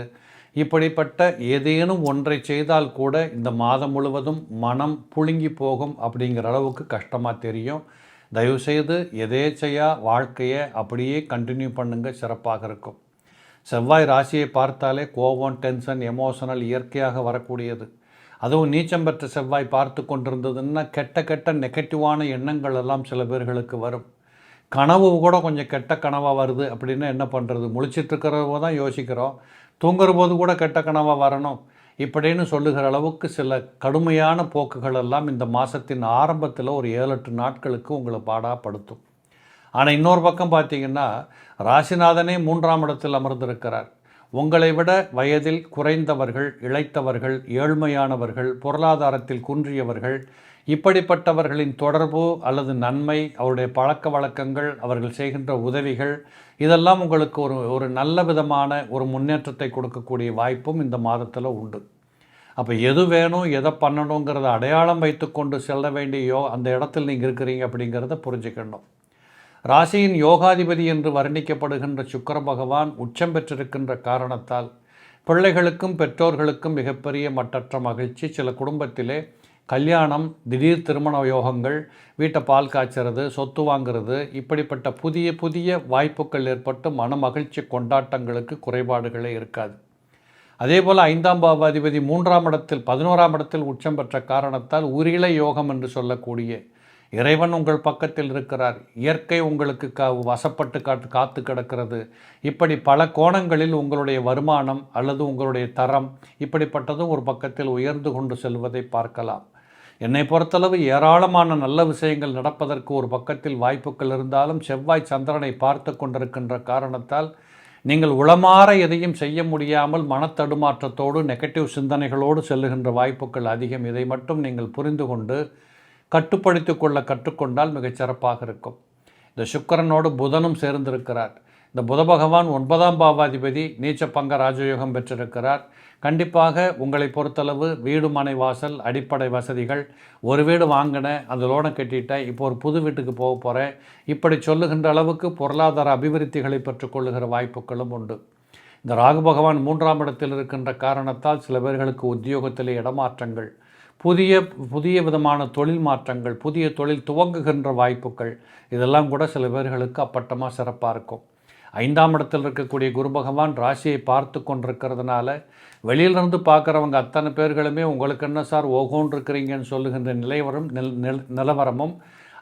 Speaker 1: இப்படிப்பட்ட ஏதேனும் ஒன்றை செய்தால் கூட இந்த மாதம் முழுவதும் மனம் புழுங்கி போகும் அப்படிங்கிற அளவுக்கு கஷ்டமாக தெரியும். தயவுசெய்து எதேச்சையாக வாழ்க்கையை அப்படியே கண்டினியூ பண்ணுங்க, சிறப்பாக இருக்கும். செவ்வாய் ராசியை பார்த்தாலே கோபம், டென்ஷன், எமோஷனல் இயற்கையாக வரக்கூடியது. அதுவும் நீச்சம் பெற்ற செவ்வாய் பார்த்து கொண்டிருந்ததுன்னா கெட்ட நெகட்டிவான எண்ணங்கள் எல்லாம் சில பேர்களுக்கு வரும். கனவு கூட கொஞ்சம் கெட்ட கனவாக வருது அப்படின்னா என்ன பண்ணுறது? முழிச்சிட்ருக்கிறவோ தான் யோசிக்கிறோம், தூங்குற போது கூட கெட்ட கனவாக வரணும் இப்படின்னு சொல்லுகிற அளவுக்கு சில கடுமையான போக்குகள் எல்லாம் இந்த மாதத்தின் ஆரம்பத்தில் ஒரு 7-8 நாட்களுக்கு உங்களை பாடாப்படுத்தும். ஆனால் இன்னொரு பக்கம் பார்த்திங்கன்னா ராசிநாதனே 3ஆம் இடத்தில் அமர்ந்திருக்கிறார். உங்களை விட வயதில் குறைந்தவர்கள், இளைத்தவர்கள், ஏழ்மையானவர்கள், பொருளாதாரத்தில் குன்றியவர்கள், இப்படிப்பட்டவர்களின் தொடர்பு அல்லது நன்மை, அவருடைய பழக்க வழக்கங்கள், அவர்கள் செய்கின்ற உதவிகள், இதெல்லாம் உங்களுக்கு ஒரு நல்ல விதமான ஒரு முன்னேற்றத்தை கொடுக்கக்கூடிய வாய்ப்பும் இந்த மாதத்தில் உண்டு. அப்போ எது வேணும், எதை பண்ணணுங்கிறத அடையாளம் வைத்து கொண்டு செல்ல வேண்டியோ அந்த இடத்தில் நீங்கள் இருக்கிறீங்க அப்படிங்கிறத புரிஞ்சுக்கணும். ராசியின் யோகாதிபதி என்று வர்ணிக்கப்படுகின்ற சுக்கிர பகவான் உச்சம் பெற்றிருக்கின்ற காரணத்தால் பிள்ளைகளுக்கும் பெற்றோர்களுக்கும் மிகப்பெரிய மட்டற்ற மகிழ்ச்சி. சில குடும்பத்திலே கல்யாணம், திடீர் திருமண யோகங்கள், வீட்டை பால் காய்ச்சறது, சொத்து வாங்கிறது, இப்படிப்பட்ட புதிய புதிய வாய்ப்புகள் ஏற்பட்டு மன மகிழ்ச்சி கொண்டாட்டங்களுக்கு குறைபாடுகளே இருக்காது. அதேபோல் 5ஆம் பாவாதிபதி 3ஆம் இடத்தில் 11ஆம் இடத்தில் உச்சம் பெற்ற காரணத்தால் உரிள யோகம் என்று சொல்லக்கூடிய இறைவன் உங்கள் பக்கத்தில் இருக்கிறார், இயற்கை உங்களுக்கு வசப்பட்டு காத்து கிடக்கிறது. இப்படி பல கோணங்களில் உங்களுடைய வருமானம் அல்லது உங்களுடைய தரம் இப்படிப்பட்டதும் ஒரு பக்கத்தில் உயர்ந்து கொண்டு செல்வதை பார்க்கலாம். என்னை பொறுத்தளவு ஏராளமான நல்ல விஷயங்கள் நடப்பதற்கு ஒரு பக்கத்தில் வாய்ப்புகள் இருந்தாலும் செவ்வாய் சந்திரனை பார்த்து கொண்டிருக்கின்ற காரணத்தால் நீங்கள் உளமாற எதையும் செய்ய முடியாமல் மனத்தடுமாற்றத்தோடு நெகட்டிவ் சிந்தனைகளோடு செல்லுகின்ற வாய்ப்புகள் அதிகம். இதை மட்டும் நீங்கள் புரிந்து கொண்டு கட்டுப்படுத்தி கொள்ள கற்றுக்கொண்டால் மிகச்சிறப்பாக இருக்கும். இந்த சுக்கிரனோடு புதனும் சேர்ந்திருக்கிறார். இந்த புத பகவான் 9ஆம் பாவாதிபதி நீச்ச பங்க ராஜயோகம் பெற்றிருக்கிறார். கண்டிப்பாக உங்களை பொறுத்தளவு வீடு, மனை, வாசல், அடிப்படை வசதிகள், ஒரு வீடு வாங்கினேன், அந்த லோனை கட்டிட்டேன், இப்போ ஒரு புது வீட்டுக்கு போக போகிறேன், இப்படி சொல்லுகின்ற அளவுக்கு பொருளாதார அபிவிருத்திகளை பெற்றுக்கொள்ளுகிற வாய்ப்புகளும் உண்டு. இந்த ராகு பகவான் 3ஆம் இடத்தில் இருக்கின்ற காரணத்தால் சில பேர்களுக்கு உத்தியோகத்திலே இடமாற்றங்கள், புதிய புதிய விதமான தொழில் மாற்றங்கள், புதிய தொழில் துவங்குகின்ற வாய்ப்புகள், இதெல்லாம் கூட சில பேர்களுக்கு அப்பட்டமாக சிறப்பாக இருக்கும். 5ஆம் இடத்தில் இருக்கக்கூடிய குரு பகவான் ராசியை பார்த்து கொண்டிருக்கிறதுனால வெளியிலிருந்து பார்க்குறவங்க அத்தனை பேர்களுமே உங்களுக்கு என்ன சார் ஓகோன்னு இருக்கிறீங்கன்னு சொல்லுகின்ற நிலவரமும்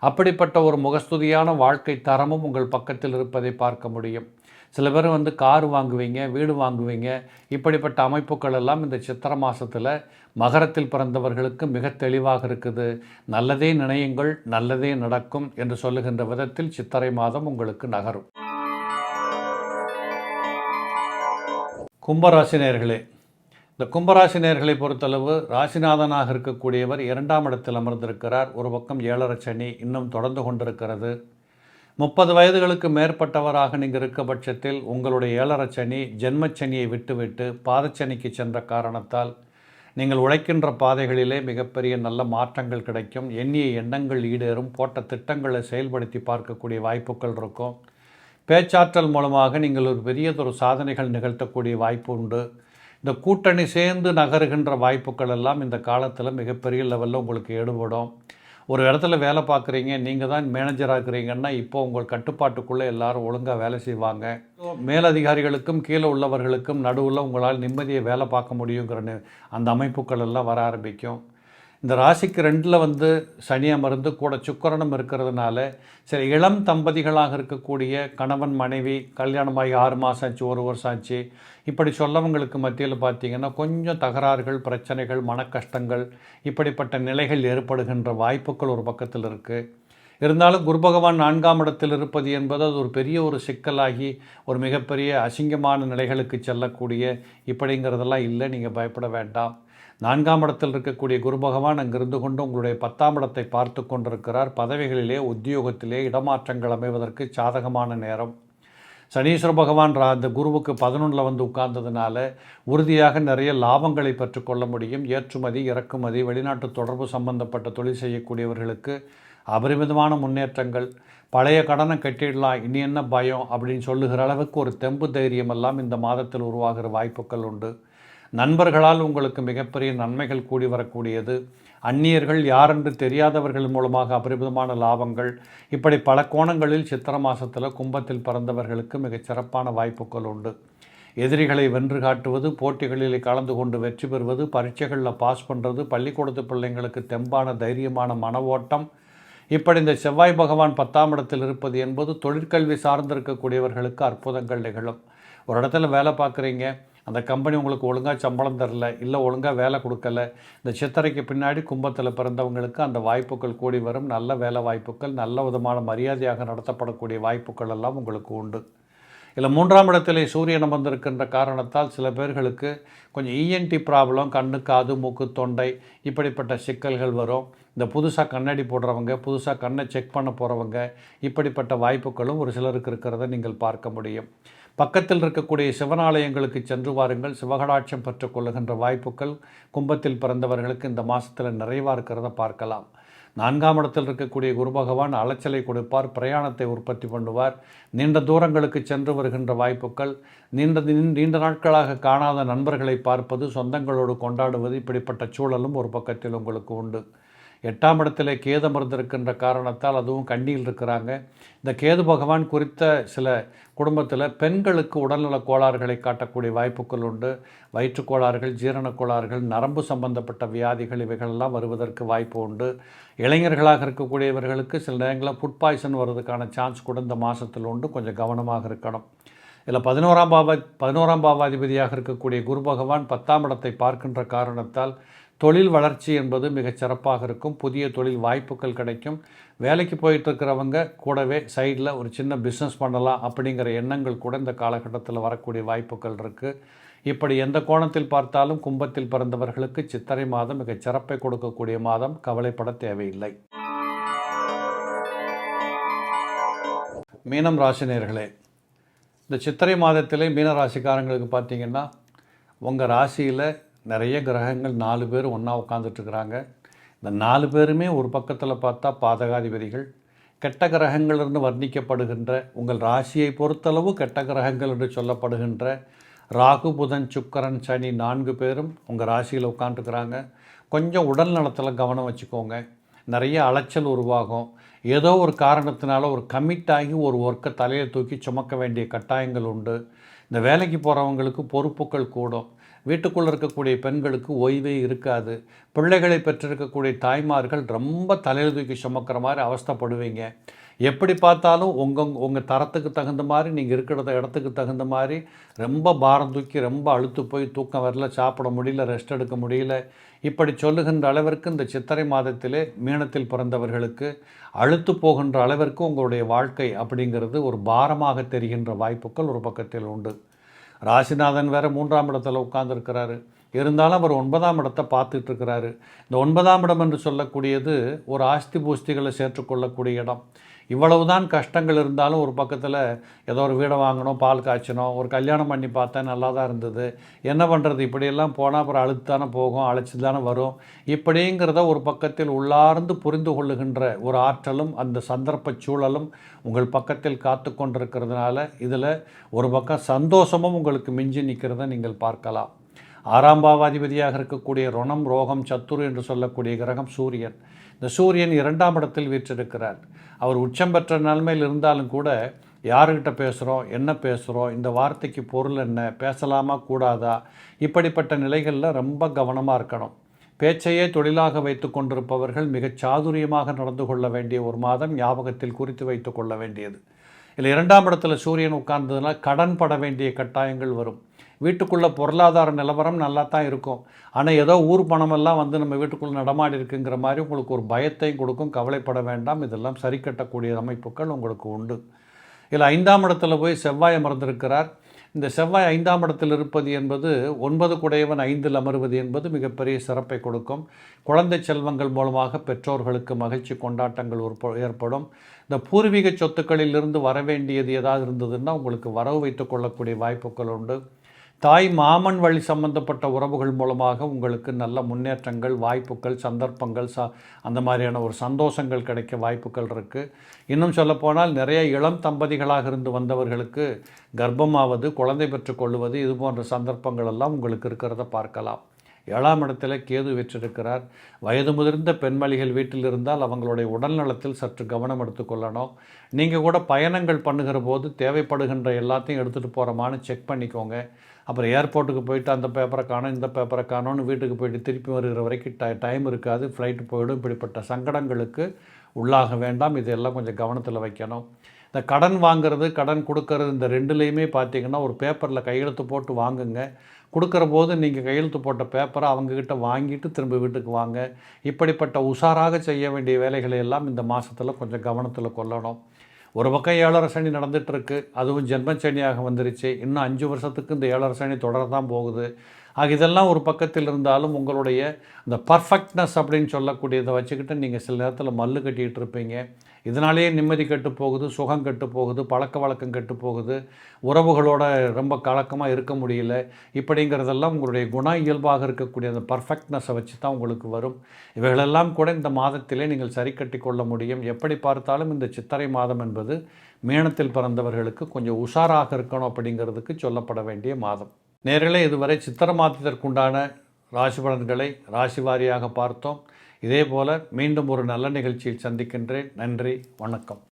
Speaker 1: அப்படிப்பட்ட ஒரு முகஸ்துதியான வாழ்க்கை தரமும் உங்கள் பக்கத்தில் இருப்பதை பார்க்க முடியும். சில பேர் கார் வாங்குவீங்க, வீடு வாங்குவீங்க, இப்படிப்பட்ட அமைப்புகள் எல்லாம் இந்த சித்திரை மாதத்தில் மகரத்தில் பிறந்தவர்களுக்கு மிக தெளிவாக இருக்குது. நல்லதே நினையுங்கள், நல்லதே நடக்கும் என்று சொல்லுகின்ற விதத்தில் சித்திரை மாதம் உங்களுக்கு நகரும். கும்பராசி நேயர்களே, இந்த கும்பராசி நேயர்களை பொறுத்தளவு ராசிநாதனாக இருக்கக்கூடியவர் 2ஆம் இடத்தில் அமர்ந்திருக்கிறார். ஒரு பக்கம் 7.5 சனி இன்னும் தொடர்ந்து கொண்டிருக்கிறது. 30 வயதுகளுக்கு மேற்பட்டவராக நீங்கள் இருக்க பட்சத்தில் உங்களுடைய 7.5 சனி ஜென்மச்சனியை விட்டுவிட்டு பாதச்சனிக்கு சென்ற காரணத்தால் நீங்கள் உழைக்கின்ற பாதைகளிலே மிகப்பெரிய நல்ல மாற்றங்கள் கிடைக்கும். எண்ணிய எண்ணங்கள் ஈடேறும். போட்ட திட்டங்களை செயல்படுத்தி பார்க்கக்கூடிய வாய்ப்புகள் இருக்கும். பேச்சாற்றல் மூலமாக நீங்கள் ஒரு பெரியதொரு சாதனைகள் நிகழ்த்தக்கூடிய வாய்ப்பு உண்டு. இந்த கூட்டணி சேர்ந்து நகருகின்ற வாய்ப்புகள் எல்லாம் இந்த காலத்தில் மிகப்பெரிய லெவலில் உங்களுக்கு ஈடுபடும். ஒரு இடத்துல வேலை பார்க்குறீங்க, நீங்கள் தான் மேனேஜராக இருக்கிறீங்கன்னா இப்போ உங்கள் கட்டுப்பாட்டுக்குள்ளே எல்லாரும் ஒழுங்காக வேலை செய்வாங்க. மேலதிகாரிகளுக்கும் கீழே உள்ளவர்களுக்கும் நடுவில் உங்களால் நிம்மதியை வேலை பார்க்க முடியுங்கிற அந்த அமைப்புகள் எல்லாம் வர ஆரம்பிக்கும். இந்த ராசிக்கு 2ல் சனி அமர்ந்து கூட சுக்கிரனும் இருக்கிறதுனால சரி இளம் தம்பதிகளாக இருக்கக்கூடிய கணவன் மனைவி கல்யாணமாகி 6 மாதம் ஆச்சு, 1 வருஷம் ஆச்சு, இப்படி சொல்லவங்களுக்கு மத்தியில் பார்த்திங்கன்னா கொஞ்சம் தகராறுகள், பிரச்சனைகள், மன கஷ்டங்கள் இப்படிப்பட்ட நிலைகள் ஏற்படுகின்ற வாய்ப்புகள் ஒரு பக்கத்தில் இருக்குது. இருந்தாலும் குரு பகவான் 4ஆம் இடத்தில் இருப்பது என்பது அது ஒரு பெரிய ஒரு சிக்கலாகி ஒரு மிகப்பெரிய அசிங்கமான நிலைகளுக்கு செல்லக்கூடிய இப்படிங்கிறதெல்லாம் இல்லை. நீங்கள் பயப்பட வேண்டாம். 4ஆம் இடத்தில் இருக்கக்கூடிய குரு பகவான் அங்கிருந்து கொண்டு உங்களுடைய 10ஆம் இடத்தை பார்த்து கொண்டிருக்கிறார். பதவிகளிலே, உத்தியோகத்திலே இடமாற்றங்கள் அமைவதற்கு சாதகமான நேரம். சனீஸ்வர பகவான் அந்த குருவுக்கு 11ல் உட்கார்ந்ததுனால உறுதியாக நிறைய லாபங்களை பெற்றுக்கொள்ள முடியும். ஏற்றுமதி, இறக்குமதி, வெளிநாட்டு தொடர்பு சம்பந்தப்பட்ட தொழில் செய்யக்கூடியவர்களுக்கு அபரிமிதமான முன்னேற்றங்கள். பழைய கடனை கட்டிடலாம், இனி என்ன பயம் அப்படின்னு சொல்லுகிற அளவுக்கு ஒரு தெம்பு தைரியம் எல்லாம் இந்த மாதத்தில் உருவாகிற வாய்ப்புகள் உண்டு. நண்பர்களால் உங்களுக்கு மிகப்பெரிய நன்மைகள் கூடி வரக்கூடியது. அந்நியர்கள் யாரென்று தெரியாதவர்கள் மூலமாக அபரிமிதமான லாபங்கள். இப்படி பல கோணங்களில் சித்திரை மாதத்தில் கும்பத்தில் பிறந்தவர்களுக்கு மிகச்சிறப்பான வாய்ப்புகள் உண்டு. எதிரிகளை வென்று காட்டுவது, போட்டிகளில் கலந்து கொண்டு வெற்றி பெறுவது, பரீட்சைகளில் பாஸ் பண்ணுறது, பள்ளிக்கூடத்து பிள்ளைங்களுக்கு தெம்பான தைரியமான மன ஓட்டம். இப்படி இந்த செவ்வாய் பகவான் 10ஆம் இடத்தில் இருப்பது என்பது தொழிற்கல்வி சார்ந்திருக்கக்கூடியவர்களுக்கு அற்புதங்கள் நிகழும். ஒரு இடத்துல வேலை பார்க்குறீங்க, அந்த கம்பெனி உங்களுக்கு ஒழுங்காக சம்பளம் தரல, இல்லை ஒழுங்காக வேலை கொடுக்கல. இந்த சித்திரைக்கு பின்னாடி கும்பத்தில் பிறந்தவங்களுக்கு அந்த வாய்ப்புகள் கூடி வரும். நல்ல வேலை வாய்ப்புகள், நல்ல விதமான மரியாதையாக நடத்தப்படக்கூடிய வாய்ப்புகள் எல்லாம் உங்களுக்கு உண்டு. இல்லை 3ஆம் இடத்திலே சூரியன் அமர்ந்திருக்கின்ற காரணத்தால் சில பேர்களுக்கு கொஞ்சம் இஎன்டி ப்ராப்ளம், கண்ணு, காது, மூக்கு, தொண்டை இப்படிப்பட்ட சிக்கல்கள் வரும். இந்த புதுசாக கண்ணாடி போடுறவங்க, புதுசாக கண்ணை செக் பண்ண போகிறவங்க இப்படிப்பட்ட வாய்ப்புகளும் ஒரு சிலருக்கு இருக்கிறத நீங்கள் பார்க்க முடியும். பக்கத்தில் இருக்கக்கூடிய சிவனாலயங்களுக்கு சென்று வாருங்கள். சிவகடாட்சம் பெற்றுக்கொள்ளுகின்ற வாய்ப்புகள் கும்பத்தில் பிறந்தவர்களுக்கு இந்த மாதத்தில் நிறைவாக இருக்கிறத பார்க்கலாம். 4ஆம் இடத்தில் இருக்கக்கூடிய குரு பகவான் அலைச்சலை கொடுப்பார், பிரயாணத்தை உற்பத்தி பண்ணுவார். நீண்ட தூரங்களுக்கு சென்று வருகின்ற வாய்ப்புகள், நீண்ட நாட்களாக காணாத நண்பர்களை பார்ப்பது, சொந்தங்களோடு கொண்டாடுவது இப்படிப்பட்ட சூழலும் ஒரு பக்கத்தில் உங்களுக்கு உண்டு. 8ஆம் இடத்திலே கேது அமர்ந்திருக்கின்ற காரணத்தால் அதுவும் கண்ணியில் இருக்கிறாங்க. இந்த கேது பகவான் குறித்த சில குடும்பத்தில் பெண்களுக்கு உடல்நல கோளாறுகளை காட்டக்கூடிய வாய்ப்புகள் உண்டு. வயிற்றுக்கோளாறுகள், ஜீரணக் கோளாறுகள், நரம்பு சம்பந்தப்பட்ட வியாதிகள் இவைகளெல்லாம் வருவதற்கு வாய்ப்பு உண்டு. இளைஞர்களாக இருக்கக்கூடியவர்களுக்கு சில நேரங்களில் ஃபுட் பாய்சன் வர்றதுக்கான சான்ஸ் கூட இந்த மாதத்தில் உண்டு. கொஞ்சம் கவனமாக இருக்கணும். இதில் 11ஆம் பாவாதிபதியாக இருக்கக்கூடிய குரு பகவான் 10ஆம் இடத்தை பார்க்கின்ற காரணத்தால் தொழில் வளர்ச்சி என்பது மிகச் சிறப்பாக இருக்கும். புதிய தொழில் வாய்ப்புகள் கிடைக்கும். வேலைக்கு போயிட்டுருக்கிறவங்க கூடவே சைடில் ஒரு சின்ன பிஸ்னஸ் பண்ணலாம் அப்படிங்கிற எண்ணங்கள் கூட இந்த காலகட்டத்தில் வரக்கூடிய வாய்ப்புகள் இருக்குது. இப்படி எந்த கோணத்தில் பார்த்தாலும் கும்பத்தில் பிறந்தவர்களுக்கு சித்திரை மாதம் மிகச் சிறப்பை கொடுக்கக்கூடிய மாதம். கவலைப்பட தேவையில்லை. மீனம் ராசினியர்களே, இந்த சித்திரை மாதத்திலே மீன ராசிக்காரங்களுக்கு பார்த்திங்கன்னா உங்கள் ராசியில் நிறைய கிரகங்கள் 4 பேர் ஒன்றா உட்காந்துட்ருக்குறாங்க. இந்த 4 பேருமே ஒரு பக்கத்தில் பார்த்தா பாதகாதிபதிகள். கெட்ட கிரகங்கள் என்று வர்ணிக்கப்படுகின்ற உங்கள் ராசியை பொறுத்தளவு கெட்ட கிரகங்கள் என்று சொல்லப்படுகின்ற ராகு, புதன், சுக்கிரன், சனி 4 பேரும் உங்கள் ராசியில் உட்காந்துருக்குறாங்க. கொஞ்சம் உடல் நலத்தில் கவனம் வச்சுக்கோங்க. நிறைய அலைச்சல் உருவாகும். ஏதோ ஒரு காரணத்தினால ஒரு கமிட் ஆகி ஒரு ஒர்க்கை தலையை தூக்கி சுமக்க வேண்டிய கட்டாயங்கள் உண்டு. இந்த வேலைக்கு போகிறவங்களுக்கு பொறுப்புகள் கூடும். வீட்டுக்குள்ளே இருக்கக்கூடிய பெண்களுக்கு ஓய்வே இருக்காது. பிள்ளைகளை பெற்றிருக்கக்கூடிய தாய்மார்கள் ரொம்ப தலையில் தூக்கி சுமக்கிற மாதிரி அவஸ்தைப்படுவீங்க. எப்படி பார்த்தாலும் உங்கள் தரத்துக்கு தகுந்த மாதிரி நீங்கள் இருக்கிற இடத்துக்கு தகுந்த மாதிரி ரொம்ப பாரம் தூக்கி ரொம்ப அழுத்து போய் தூக்கம் வரல, சாப்பிட முடியல, ரெஸ்ட் எடுக்க முடியல, இப்படி சொல்லுகின்ற அளவிற்கு இந்த சித்திரை மாதத்திலே மீனத்தில் பிறந்தவர்களுக்கு அழுத்து போகின்ற அளவிற்கு உங்களுடைய வாழ்க்கை அப்படிங்கிறது ஒரு பாரமாக தெரிகின்ற வாய்ப்புகள் ஒரு பக்கத்தில் உண்டு. ராசிநாதன் வேறு 3ஆம் இடத்துல உட்கார்ந்துருக்கிறாரு. இருந்தாலும் அவர் 9ஆம் இடத்தை பார்த்துட்ருக்கிறாரு. இந்த 9ஆம் இடம் என்று சொல்லக்கூடியது ஒரு ஆஸ்தி பூஸ்திகளை சேர்த்துக்கொள்ளக்கூடிய இடம். இவ்வளவுதான் கஷ்டங்கள் இருந்தாலும் ஒரு பக்கத்தில் ஏதோ ஒரு வீடை வாங்கணும், பால் காய்ச்சணும், ஒரு கல்யாணம் பண்ணி பார்த்தேன், நல்லா தான் இருந்தது, என்ன பண்ணுறது, இப்படியெல்லாம் போனால் அப்புறம் அழுத்து தானே போகும், அழைச்சி தானே வரும், இப்படிங்கிறத ஒரு பக்கத்தில் உள்ளார்ந்து புரிந்து கொள்ளுகின்ற ஒரு ஆற்றலும் அந்த சந்தர்ப்ப சூழலும் உங்கள் பக்கத்தில் காத்து கொண்டிருக்கிறதுனால இதில் ஒரு பக்கம் சந்தோஷமும் உங்களுக்கு மிஞ்சி நிற்கிறத நீங்கள் பார்க்கலாம். 6ஆம் பாவாதிபதியாக இருக்கக்கூடிய ருணம், ரோகம், சத்துரு என்று சொல்லக்கூடிய கிரகம் சூரியன். இந்த சூரியன் 2ஆம் இடத்தில் வீற்றிருக்கிறார். அவர் உச்சம் பெற்ற நிலைமையில் இருந்தாலும் கூட யாருக்கிட்ட பேசுகிறோம், என்ன பேசுகிறோம், இந்த வார்த்தைக்கு பொருள் என்ன, பேசலாமா கூடாதா, இப்படிப்பட்ட நிலைகளில் ரொம்ப கவனமாக இருக்கணும். பேச்சையே தொழிலாக வைத்து கொண்டிருப்பவர்கள் மிகச் சாதுரியமாக நடந்து கொள்ள வேண்டிய ஒரு மாதம், ஞாபகத்தில் குறித்து வைத்து கொள்ள வேண்டியது. இல்லை 2ஆம் இடத்துல சூரியன் உட்கார்ந்ததுனால் கடன் பட வேண்டிய கட்டாயங்கள் வரும். வீட்டுக்குள்ளே பொருளாதார நிலவரம் நல்லா தான் இருக்கும். ஆனால் ஏதோ ஊர் பணமெல்லாம் வந்து நம்ம வீட்டுக்குள்ளே நடமாடி இருக்குங்கிற மாதிரி உங்களுக்கு ஒரு பயத்தையும் கொடுக்கும். கவலைப்பட வேண்டாம், இதெல்லாம் சரி கட்டக்கூடிய அமைப்புகள் உங்களுக்கு உண்டு. இதில் 5ஆம் இடத்துல போய் செவ்வாய் அமர்ந்திருக்கிறார். இந்த செவ்வாய் 5ஆம் இடத்தில் இருப்பது என்பது 9 குடையவன் 5இல் அமர்வது என்பது மிகப்பெரிய சிறப்பை கொடுக்கும். குழந்தை செல்வங்கள் மூலமாக பெற்றோர்களுக்கு மகிழ்ச்சி கொண்டாட்டங்கள் ஏற்படும். இந்த பூர்வீக சொத்துக்களிலிருந்து வர வேண்டியது ஏதாவது இருந்ததுன்னா உங்களுக்கு வரவு வைத்து கொள்ளக்கூடிய வாய்ப்புகள் உண்டு. தாய் மாமன் வழி சம்பந்தப்பட்ட உறவுகள் மூலமாக உங்களுக்கு நல்ல முன்னேற்றங்கள், வாய்ப்புகள், சந்தர்ப்பங்கள், அந்த மாதிரியான ஒரு சந்தோஷங்கள் கிடைக்க வாய்ப்புகள் இருக்குது. இன்னும் சொல்லப்போனால் நிறைய இளம் தம்பதிகளாக இருந்து வந்தவர்களுக்கு கர்ப்பமாவது, குழந்தை பெற்றுக்கொள்வது, இது போன்ற சந்தர்ப்பங்கள் எல்லாம் உங்களுக்கு இருக்கிறத பார்க்கலாம். 7ஆம் இடத்துல கேது வீற்றிருக்கிறார். வயது முதிர்ந்த பெண்மணிகள் வீட்டில் இருந்தால் அவங்களுடைய உடல் நலத்தில் சற்று கவனம் எடுத்துக்கொள்ளணும். நீங்கள் கூட பயணங்கள் பண்ணுகிற போது தேவைப்படுகின்ற எல்லாத்தையும் எடுத்துகிட்டு போகிறோமான்னு செக் பண்ணிக்கோங்க. அப்புறம் ஏர்போர்ட்டுக்கு போயிட்டு அந்த பேப்பரை காணும், இந்த பேப்பரை காணும்னு வீட்டுக்கு போயிட்டு திருப்பி வருகிற வரைக்கும் டைம் இருக்காது, ஃப்ளைட்டு போயிடும். இப்படிப்பட்ட சங்கடங்களுக்கு உள்ளாக வேண்டாம். இதெல்லாம் கொஞ்சம் கவனத்தில் வைக்கணும். இந்த கடன் வாங்கிறது, கடன் கொடுக்கறது, இந்த ரெண்டுலேயுமே பார்த்திங்கன்னா ஒரு பேப்பரில் கையெழுத்து போட்டு வாங்குங்க. கொடுக்குற போது நீங்கள் கையெழுத்து போட்ட பேப்பரை அவங்கக்கிட்ட வாங்கிட்டு திரும்ப வீட்டுக்கு வாங்க. இப்படிப்பட்ட உஷாராக செய்ய வேண்டிய வேலைகளை எல்லாம் இந்த மாதத்தில் கொஞ்சம் கவனத்தில் கொள்ளணும். ஒரு பக்கம் 7.5 சனி நடந்துகிட்ருக்கு, அதுவும் ஜென்மச்சனியாக வந்துருச்சு. இன்னும் 5 வருஷத்துக்கு இந்த 7.5 சனி தொடரதான் போகுது. இதெல்லாம் ஒரு பக்கத்தில் இருந்தாலும் உங்களுடைய இந்த பர்ஃபெக்ட்னஸ் அப்படின்னு சொல்லக்கூடியதை வச்சுக்கிட்டு நீங்கள் சில நேரத்தில் மல்லு கட்டிகிட்டு இருப்பீங்க. இதனாலேயே நிம்மதி கெட்டு போகுது, சுகம் கெட்டு போகுது, பழக்க வழக்கம் கெட்டு போகுது, உறவுகளோட ரொம்ப கலக்கமாக இருக்க முடியல. இப்படிங்கிறதெல்லாம் உங்களுடைய குண இயல்பாக இருக்கக்கூடிய அந்த பர்ஃபெக்ட்னஸை வச்சு தான் உங்களுக்கு வரும். இவைகளெல்லாம் கூட இந்த மாதத்திலே நீங்கள் சரி கட்டி கொள்ள முடியும். எப்படி பார்த்தாலும் இந்த சித்திரை மாதம் என்பது மீனத்தில் பிறந்தவர்களுக்கு கொஞ்சம் உஷாராக இருக்கணும் அப்படிங்கிறதுக்கு சொல்லப்பட வேண்டிய மாதம். நேர்களே, இதுவரை சித்திரை மாதத்திற்குண்டான ராசி பலன்களை ராசி வாரியாக பார்த்தோம். இதே போல் மீண்டும் ஒரு நல்ல நிகழ்ச்சியில் சந்திக்கின்றேன். நன்றி, வணக்கம்.